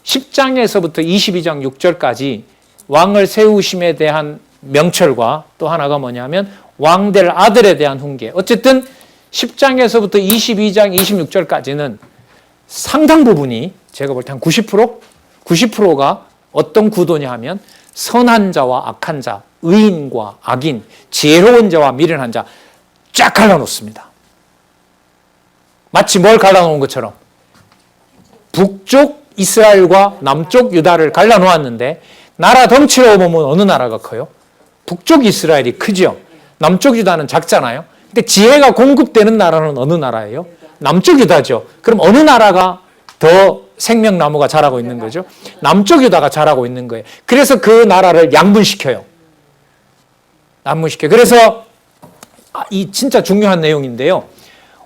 10장에서부터 22장 6절까지 왕을 세우심에 대한 명철과 또 하나가 뭐냐면 왕될 아들에 대한 훈계. 어쨌든 10장에서부터 22장 26절까지는 상당 부분이 제가 볼 때 한 90%가 어떤 구도냐 하면 선한 자와 악한 자, 의인과 악인, 지혜로운 자와 미련한 자 쫙 갈라놓습니다. 마치 뭘 갈라놓은 것처럼 북쪽 이스라엘과 남쪽 유다를 갈라놓았는데 나라 덩치로 보면 어느 나라가 커요? 북쪽 이스라엘이 크죠. 남쪽 유다는 작잖아요. 근데 지혜가 공급되는 나라는 어느 나라예요? 남쪽 유다죠. 그럼 어느 나라가 더 생명나무가 자라고 있는 거죠? 남쪽 유다가 자라고 있는 거예요. 그래서 그 나라를 양분시켜요. 난무시켜. 그래서 이 진짜 중요한 내용인데요.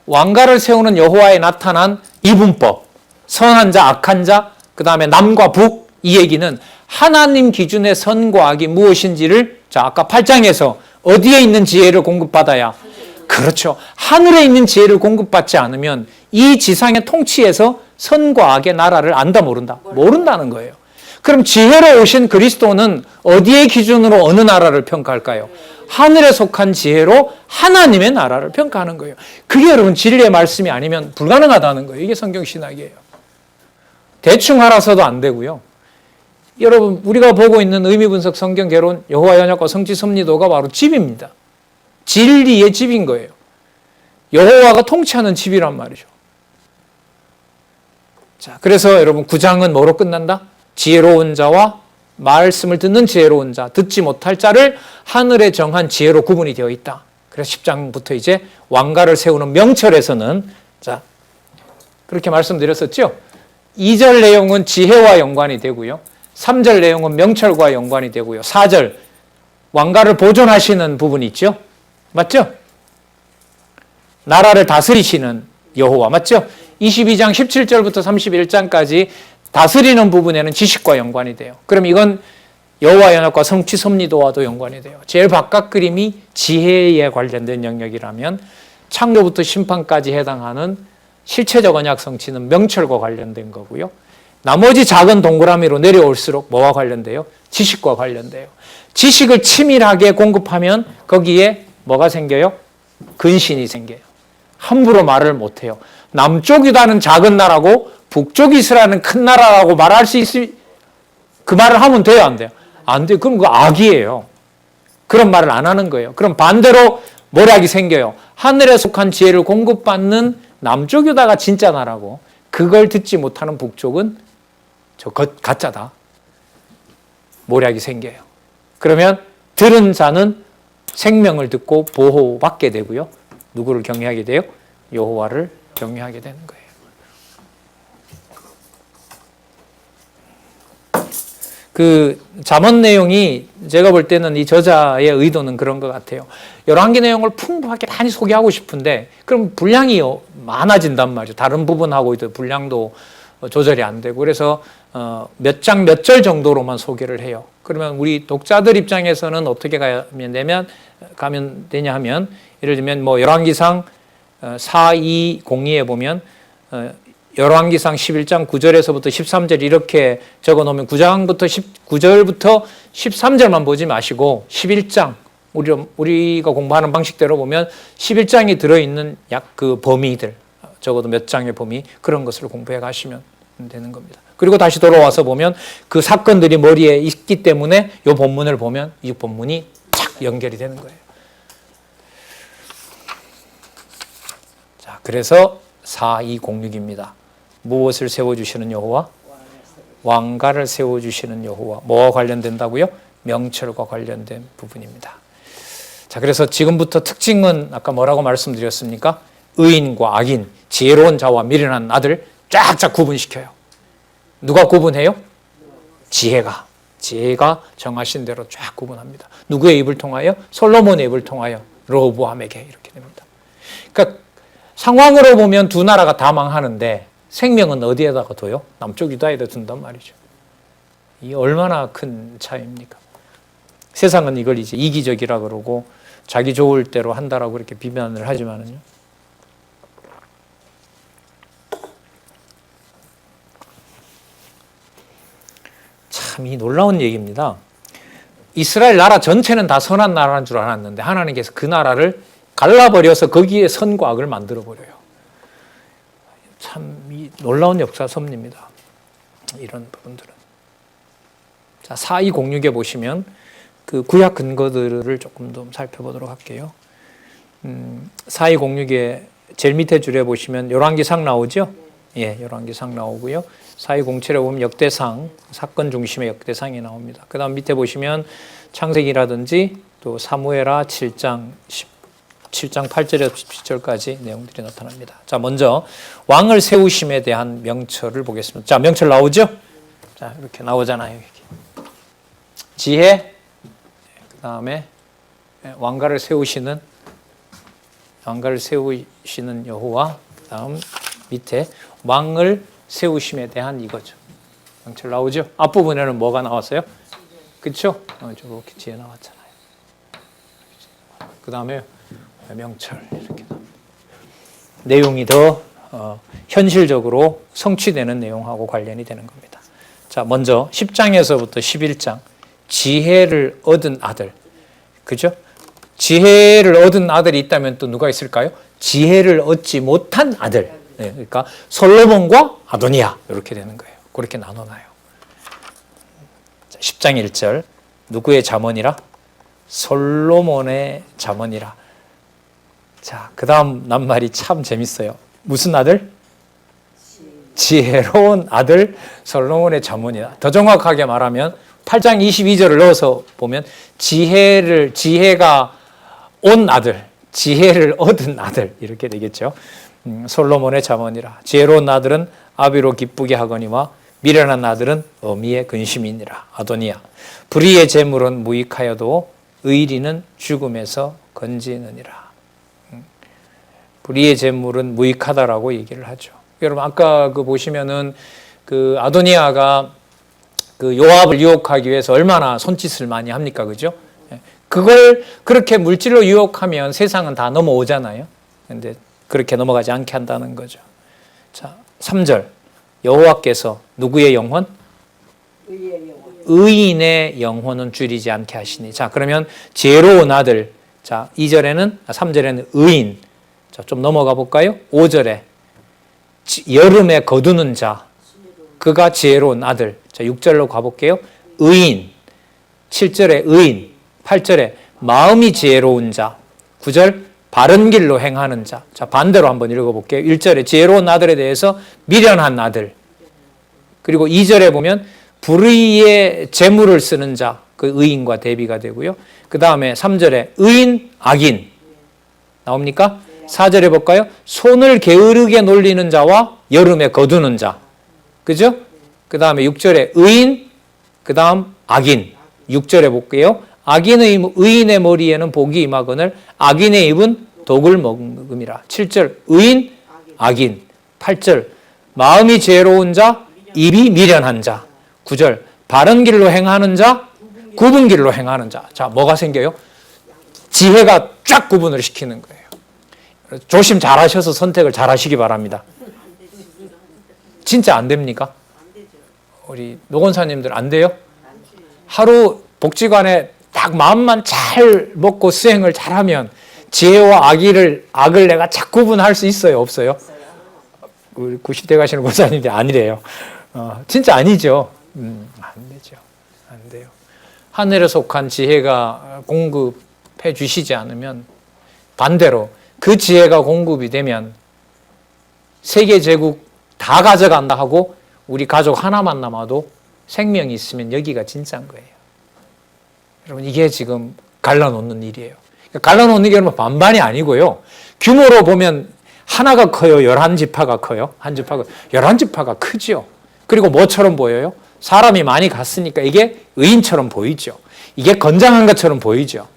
왕가를 세우는 여호와에 나타난 이분법, 선한 자, 악한 자, 그 다음에 남과 북, 이 얘기는 하나님 기준의 선과 악이 무엇인지를 아까 8장에서 어디에 있는 지혜를 공급받아야? 그렇죠. 하늘에 있는 지혜를 공급받지 않으면 이 지상의 통치에서 선과 악의 나라를 안다 모른다? 모른다는 거예요. 그럼 지혜로 오신 그리스도는 어디의 기준으로 어느 나라를 평가할까요? 하늘에 속한 지혜로 하나님의 나라를 평가하는 거예요. 그게 여러분 진리의 말씀이 아니면 불가능하다는 거예요. 이게 성경신학이에요. 대충 알아서도 안 되고요. 여러분 우리가 보고 있는 의미분석 성경 개론 여호와 연약과 성취 섭리도가 바로 집입니다. 진리의 집인 거예요. 여호와가 통치하는 집이란 말이죠. 자, 그래서 여러분 9장은 뭐로 끝난다? 지혜로운 자와 말씀을 듣는 지혜로운 자, 듣지 못할 자를 하늘에 정한 지혜로 구분이 되어 있다. 그래서 10장부터 이제 왕가를 세우는 명철에서는 자, 그렇게 말씀드렸었죠. 2절 내용은 지혜와 연관이 되고요. 3절 내용은 명철과 연관이 되고요. 4절 왕가를 보존하시는 부분이 있죠. 맞죠? 나라를 다스리시는 여호와 맞죠? 22장 17절부터 31장까지 다스리는 부분에는 지식과 연관이 돼요. 그럼 이건 여호와 연합과 성취 섭리도와도 연관이 돼요. 제일 바깥 그림이 지혜에 관련된 영역이라면 창조부터 심판까지 해당하는 실체적 언약 성취는 명철과 관련된 거고요. 나머지 작은 동그라미로 내려올수록 뭐와 관련돼요? 지식과 관련돼요. 지식을 치밀하게 공급하면 거기에 뭐가 생겨요? 근신이 생겨요. 함부로 말을 못해요. 남쪽이라는 작은 나라고 북쪽이 이스라엘은 큰 나라라고 말할 수 있을 그 말을 하면 돼요, 안 돼요? 안 돼요. 그럼 그거 악이에요. 그런 말을 안 하는 거예요. 그럼 반대로 모략이 생겨요. 하늘에 속한 지혜를 공급받는 남쪽 유다가 진짜 나라고 그걸 듣지 못하는 북쪽은 저 가짜다. 모략이 생겨요. 그러면 들은 자는 생명을 듣고 보호받게 되고요. 누구를 경외하게 돼요? 여호와를 경외하게 되는 거예요. 그 잠언 내용이 제가 볼 때는 이 저자의 의도는 그런 것 같아요. 열왕기 내용을 풍부하게 많이 소개하고 싶은데 그럼 분량이 많아진단 말이죠. 다른 부분하고 분량도 조절이 안 되고 그래서 몇 장 몇 절 정도로만 소개를 해요. 그러면 우리 독자들 입장에서는 어떻게 가면 되냐 하면 예를 들면 뭐 열왕기상 4202에 보면 열왕기상 11장 9절에서부터 13절 이렇게 적어놓으면 9절부터 13절만 보지 마시고 11장 우리가 공부하는 방식대로 보면 11장이 들어있는 약 그 범위들 적어도 몇 장의 범위 그런 것을 공부해 가시면 되는 겁니다. 그리고 다시 돌아와서 보면 그 사건들이 머리에 있기 때문에 이 본문을 보면 이 본문이 착 연결이 되는 거예요. 자, 그래서 4206입니다. 무엇을 세워주시는 여호와? 왕가를 세워주시는 여호와. 뭐와 관련된다고요? 명철과 관련된 부분입니다. 자, 그래서 지금부터 특징은 아까 뭐라고 말씀드렸습니까? 의인과 악인, 지혜로운 자와 미련한 아들 쫙쫙 구분시켜요. 누가 구분해요? 지혜가 정하신 대로 쫙 구분합니다. 누구의 입을 통하여? 솔로몬의 입을 통하여 르호보암에게 이렇게 됩니다. 그러니까 상황으로 보면 두 나라가 다 망하는데 생명은 어디에다가 둬요? 남쪽 유다에다 둔단 말이죠. 이 얼마나 큰 차이입니까? 세상은 이걸 이제 이기적이라 그러고 자기 좋을 대로 한다라고 이렇게 비난을 하지만은요. 참 이 놀라운 얘기입니다. 이스라엘 나라 전체는 다 선한 나라인 줄 알았는데 하나님께서 그 나라를 갈라버려서 거기에 선과 악을 만들어버려요. 참 이 놀라운 역사 섭리입니다. 이런 부분들은. 자, 4206에 보시면 그 구약 근거들을 조금 더 살펴보도록 할게요. 4206에 제일 밑에 줄에 보시면 열왕기상 나오죠? 예, 열왕기상 나오고요. 4207에 보면 역대상, 사건 중심의 역대상이 나옵니다. 그 다음 밑에 보시면 창세기라든지 또 사무엘하 7장 8절에서 17절까지 내용들이 나타납니다. 자, 먼저 왕을 세우심에 대한 명철을 보겠습니다. 자, 명철 나오죠? 자, 이렇게 나오잖아요. 이렇게. 지혜, 그 다음에 왕가를 세우시는 여호와. 다음 밑에 왕을 세우심에 대한 이거죠. 명철 나오죠? 앞부분에는 뭐가 나왔어요? 그렇죠? 저렇게 뒤에 나왔잖아요. 그 다음에 명철 이렇게 나옵니다. 내용이 더 현실적으로 성취되는 내용하고 관련이 되는 겁니다. 자, 먼저 10장에서부터 11장 지혜를 얻은 아들. 그죠? 지혜를 얻은 아들이 있다면 또 누가 있을까요? 지혜를 얻지 못한 아들. 네, 그러니까 솔로몬과 아도니아 이렇게 되는 거예요. 그렇게 나눠놔요. 10장 1절 누구의 잠언이라? 솔로몬의 잠언이라. 자, 그 다음 낱말이 참 재밌어요. 무슨 아들? 지혜로운 아들 솔로몬의 잠언이다. 더 정확하게 말하면 8장 22절을 넣어서 보면 지혜가 온 아들, 지혜를 얻은 아들 이렇게 되겠죠. 솔로몬의 잠언이라. 지혜로운 아들은 아비로 기쁘게 하거니와 미련한 아들은 어미의 근심이니라. 아도니아. 불의의 재물은 무익하여도 의리는 죽음에서 건지느니라. 불의의 재물은 무익하다라고 얘기를 하죠. 여러분 아까 보시면은 아도니아가 요압을 유혹하기 위해서 얼마나 손짓을 많이 합니까? 그죠? 그걸 그렇게 물질로 유혹하면 세상은 다 넘어오잖아요. 근데 그렇게 넘어가지 않게 한다는 거죠. 자, 3절. 여호와께서 누구의 영혼? 의인의 영혼은 줄이지 않게 하시니. 자, 그러면 지혜로운 아들. 자, 3절에는 의인. 자, 좀 넘어가 볼까요? 5절에 여름에 거두는 자. 그가 지혜로운 아들. 자, 6절로 가볼게요. 의인. 7절에 의인. 8절에 마음이 지혜로운 자. 9절 바른 길로 행하는 자. 자, 반대로 한번 읽어볼게요. 1절에 지혜로운 아들에 대해서 미련한 아들. 그리고 2절에 보면 불의의 재물을 쓰는 자. 그 의인과 대비가 되고요. 그 다음에 3절에 의인, 악인. 나옵니까? 4절에 볼까요? 손을 게으르게 놀리는 자와 여름에 거두는 자. 그죠? 그 다음에 6절에 의인, 그 다음 악인. 6절에 볼게요. 의인의 머리에는 복이 임하거늘 악인의 입은 독을 먹음이라. 7절 의인, 악인. 8절 마음이 지혜로운 자, 입이 미련한 자. 9절 바른 길로 행하는 자, 굽은 길로 행하는 자. 자, 뭐가 생겨요? 지혜가 쫙 구분을 시키는 거예요. 조심 잘하셔서 선택을 잘하시기 바랍니다. 진짜 안 됩니까? 우리 노건사님들 안 돼요? 하루 복지관에 딱 마음만 잘 먹고 수행을 잘하면 지혜와 악을 내가 착 구분할 수 있어요? 없어요? 우리 90대 가시는 권사님들 아니래요. 진짜 아니죠. 안 되죠. 안 돼요. 하늘에 속한 지혜가 공급해 주시지 않으면 반대로 그 지혜가 공급이 되면 세계 제국 다 가져간다 하고 우리 가족 하나만 남아도 생명이 있으면 여기가 진짜인 거예요. 여러분 이게 지금 갈라놓는 일이에요. 갈라놓는 게 여러분 반반이 아니고요. 규모로 보면 하나가 커요? 11지파가 커요? 한 지파가 11지파가 크죠. 그리고 뭐처럼 보여요? 사람이 많이 갔으니까 이게 의인처럼 보이죠. 이게 건장한 것처럼 보이죠.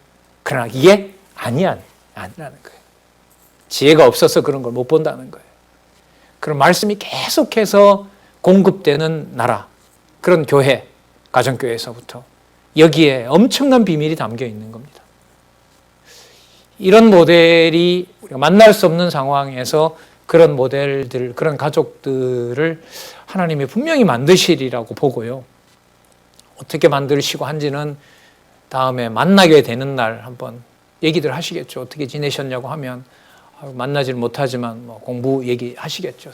그러나 이게 아니라는 거예요. 지혜가 없어서 그런 걸 못 본다는 거예요. 그런 말씀이 계속해서 공급되는 나라, 그런 교회, 가정교회에서부터 여기에 엄청난 비밀이 담겨 있는 겁니다. 이런 모델이 우리가 만날 수 없는 상황에서 그런 모델들, 그런 가족들을 하나님이 분명히 만드시리라고 보고요. 어떻게 만드시고 한지는 다음에 만나게 되는 날 한번 얘기들 하시겠죠. 어떻게 지내셨냐고 하면 만나질 못하지만 뭐 공부 얘기하시겠죠.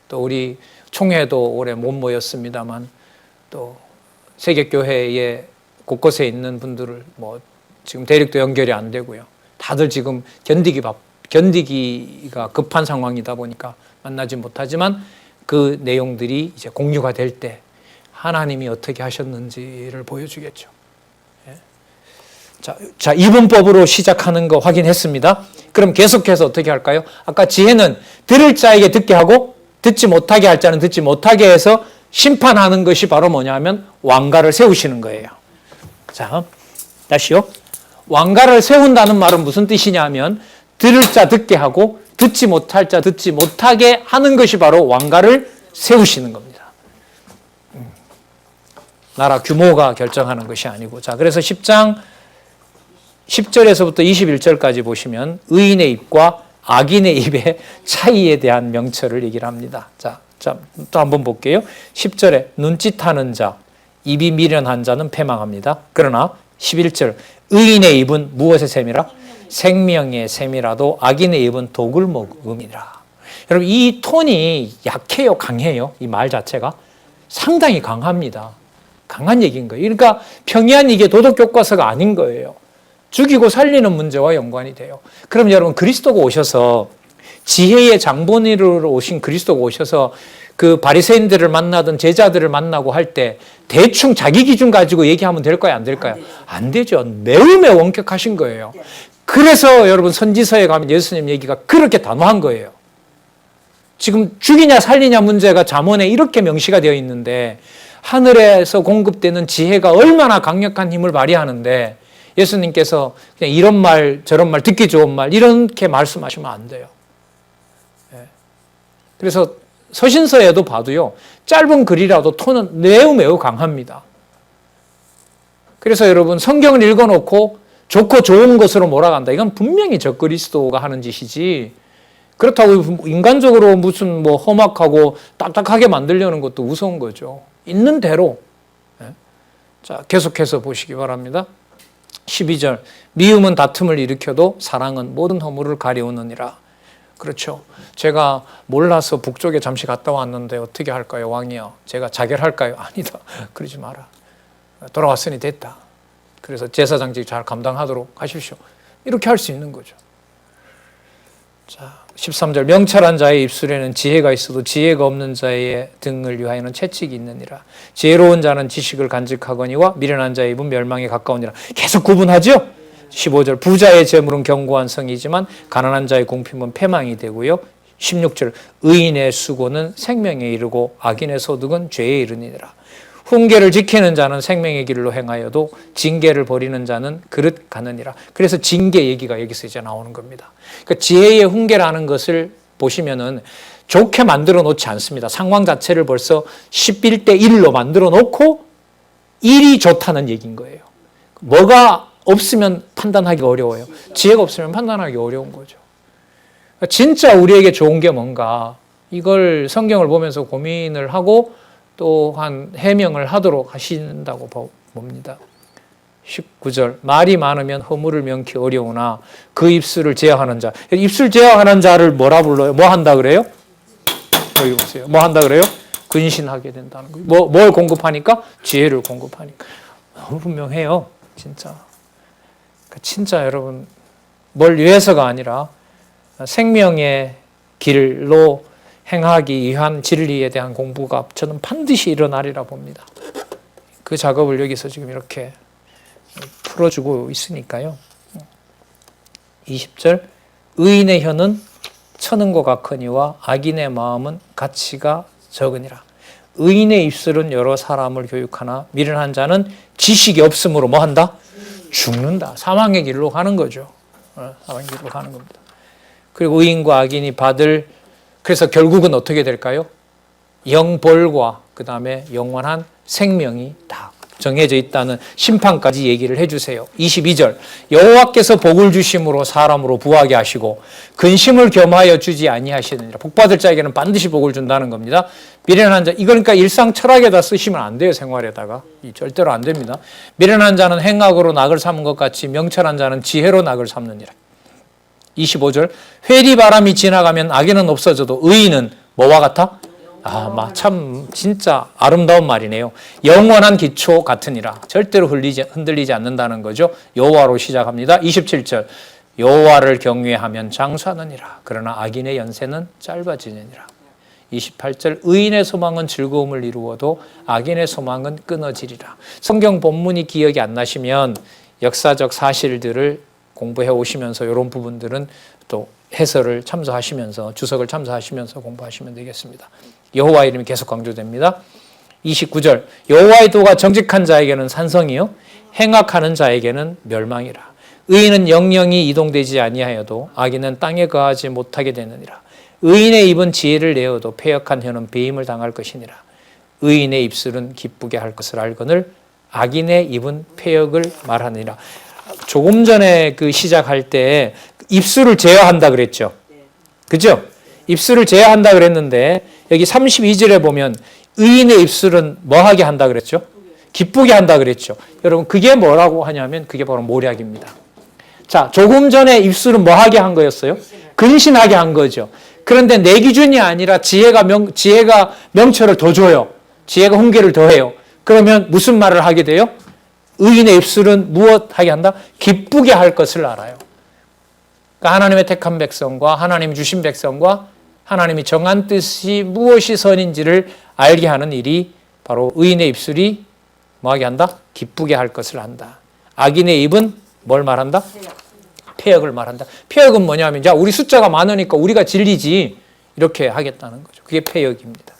또 우리 총회도 올해 못 모였습니다만 또 세계교회에 곳곳에 있는 분들을 뭐 지금 대륙도 연결이 안 되고요. 다들 지금 견디기가 급한 상황이다 보니까 만나지 못하지만 그 내용들이 이제 공유가 될 때 하나님이 어떻게 하셨는지를 보여주겠죠. 자, 이분법으로 시작하는 거 확인했습니다. 그럼 계속해서 어떻게 할까요? 아까 지혜는 들을 자에게 듣게 하고 듣지 못하게 할 자는 듣지 못하게 해서 심판하는 것이 바로 뭐냐면 왕가를 세우시는 거예요. 자, 다시요. 왕가를 세운다는 말은 무슨 뜻이냐면 들을 자 듣게 하고 듣지 못할 자 듣지 못하게 하는 것이 바로 왕가를 세우시는 겁니다. 나라 규모가 결정하는 것이 아니고. 자, 그래서 10장 10절에서부터 21절까지 보시면 의인의 입과 악인의 입의 차이에 대한 명철을 얘기를 합니다. 자, 또 한번 볼게요. 10절에 눈짓하는 자, 입이 미련한 자는 패망합니다. 그러나 11절 의인의 입은 무엇의 셈이라? 생명의 셈이라도 악인의 입은 독을 먹음이라. 여러분, 이 톤이 약해요, 강해요? 이 말 자체가 상당히 강합니다. 강한 얘기인 거예요. 그러니까 평이한 이게 도덕 교과서가 아닌 거예요. 죽이고 살리는 문제와 연관이 돼요. 그럼 여러분, 그리스도가 오셔서 지혜의 장본인으로 오신 그리스도가 오셔서 그 바리새인들을 만나던 제자들을 만나고 할 때 대충 자기 기준 가지고 얘기하면 될까요? 안 될까요? 안 되죠. 매우 엄격하신 거예요. 그래서 여러분, 선지서에 가면 예수님 얘기가 그렇게 단호한 거예요. 지금 죽이냐 살리냐 문제가 잠언에 이렇게 명시가 되어 있는데 하늘에서 공급되는 지혜가 얼마나 강력한 힘을 발휘하는데 예수님께서 그냥 이런 말 저런 말 듣기 좋은 말 이렇게 말씀하시면 안 돼요. 그래서 서신서에도 봐도요, 짧은 글이라도 톤은 매우 강합니다. 그래서 여러분, 성경을 읽어놓고 좋고 좋은 것으로 몰아간다. 이건 분명히 적그리스도가 하는 짓이지, 그렇다고 인간적으로 무슨 뭐 험악하고 딱딱하게 만들려는 것도 무서운 거죠. 있는 대로. 자, 계속해서 보시기 바랍니다. 12절 미움은 다툼을 일으켜도 사랑은 모든 허물을 가리우느니라. 그렇죠. 제가 몰라서 북쪽에 잠시 갔다 왔는데 어떻게 할까요, 왕이여? 제가 자결할까요? 아니다. 그러지 마라. 돌아왔으니 됐다. 그래서 제사장직 잘 감당하도록 하십시오. 이렇게 할 수 있는 거죠. 자, 13절 명철한 자의 입술에는 지혜가 있어도 지혜가 없는 자의 등을 위하여는 채찍이 있느니라. 지혜로운 자는 지식을 간직하거니와 미련한 자의 입은 멸망에 가까우니라. 계속 구분하죠. 15절 부자의 재물은 견고한 성이지만 가난한 자의 공품은 패망이 되고요. 16절 의인의 수고는 생명에 이르고 악인의 소득은 죄에 이르니라. 훈계를 지키는 자는 생명의 길로 행하여도 징계를 버리는 자는 그릇 가느니라. 그래서 징계 얘기가 여기서 이제 나오는 겁니다. 그러니까 지혜의 훈계라는 것을 보시면은 좋게 만들어 놓지 않습니다. 상황 자체를 벌써 11대 1로 만들어 놓고 1이 좋다는 얘기인 거예요. 뭐가 없으면 판단하기 어려워요. 지혜가 없으면 판단하기 어려운 거죠. 진짜 우리에게 좋은 게 뭔가, 이걸 성경을 보면서 고민을 하고 또한 해명을 하도록 하신다고 봅니다. 19절 말이 많으면 허물을 명키 어려우나 그 입술을 제어하는 자. 입술 제어하는 자를 뭐라 불러요? 뭐 한다 그래요? 여기 보세요. 뭐 한다 그래요? 근신하게 된다는 거예요. 뭘 공급하니까? 지혜를 공급하니까. 너무 분명해요. 진짜 여러분, 뭘 위해서가 아니라 생명의 길로 행하기 위한 진리에 대한 공부가 저는 반드시 일어나리라 봅니다. 그 작업을 여기서 지금 이렇게 풀어주고 있으니까요. 20절 의인의 혀는 천은과 같으니와 악인의 마음은 가치가 적으니라. 의인의 입술은 여러 사람을 교육하나 미련한 자는 지식이 없으므로 뭐 한다? 죽는다. 사망의 길로 가는 거죠. 사망의 길로 가는 겁니다. 그리고 의인과 악인이 받을, 그래서 결국은 어떻게 될까요? 영벌과 그 다음에 영원한 생명이 다 정해져 있다는 심판까지 얘기를 해주세요. 22절 여호와께서 복을 주심으로 사람으로 부하게 하시고 근심을 겸하여 주지 아니하시느니라. 복받을 자에게는 반드시 복을 준다는 겁니다. 미련한 자, 이거 그러니까 일상 철학에다 쓰시면 안 돼요. 생활에다가. 절대로 안 됩니다. 미련한 자는 행악으로 낙을 삼은 것 같이 명철한 자는 지혜로 낙을 삼느니라. 25절 회리바람이 지나가면 악인은 없어져도 의인은 뭐와 같아? 참 진짜 아름다운 말이네요. 영원한 기초 같으니라. 절대로 흔들리지 않는다는 거죠. 여호와로 시작합니다. 27절 여호와를 경외하면 장수하느니라. 그러나 악인의 연세는 짧아지느니라. 28절 의인의 소망은 즐거움을 이루어도 악인의 소망은 끊어지리라. 성경 본문이 기억이 안 나시면 역사적 사실들을 공부해 오시면서 이런 부분들은 또 해설을 참조하시면서 주석을 참조하시면서 공부하시면 되겠습니다. 여호와 이름이 계속 강조됩니다. 29절 여호와의 도가 정직한 자에게는 산성이요 행악하는 자에게는 멸망이라. 의인은 영영이 이동되지 아니하여도 악인은 땅에 거하지 못하게 되느니라. 의인의 입은 지혜를 내어도 패역한 혀는 배임을 당할 것이니라. 의인의 입술은 기쁘게 할 것을 알거늘 악인의 입은 패역을 말하느니라. 조금 전에 그 시작할 때 입술을 제어한다 그랬죠. 그죠? 입술을 제어한다 그랬는데 여기 32절에 보면 의인의 입술은 뭐 하게 한다 그랬죠? 기쁘게 한다 그랬죠. 여러분 그게 뭐라고 하냐면 그게 바로 모략입니다. 자, 조금 전에 입술은 뭐 하게 한 거였어요? 근신하게 한 거죠. 그런데 내 기준이 아니라 지혜가 명철을 더 줘요. 지혜가 훈계를 더해요. 그러면 무슨 말을 하게 돼요? 의인의 입술은 무엇하게 한다? 기쁘게 할 것을 알아요. 그러니까 하나님의 택한 백성과 하나님이 주신 백성과 하나님이 정한 뜻이 무엇이 선인지를 알게 하는 일이 바로 의인의 입술이 뭐하게 한다? 기쁘게 할 것을 한다. 악인의 입은 뭘 말한다? 패역을 말한다. 패역은 뭐냐면 자, 우리 숫자가 많으니까 우리가 진리지 이렇게 하겠다는 거죠. 그게 패역입니다.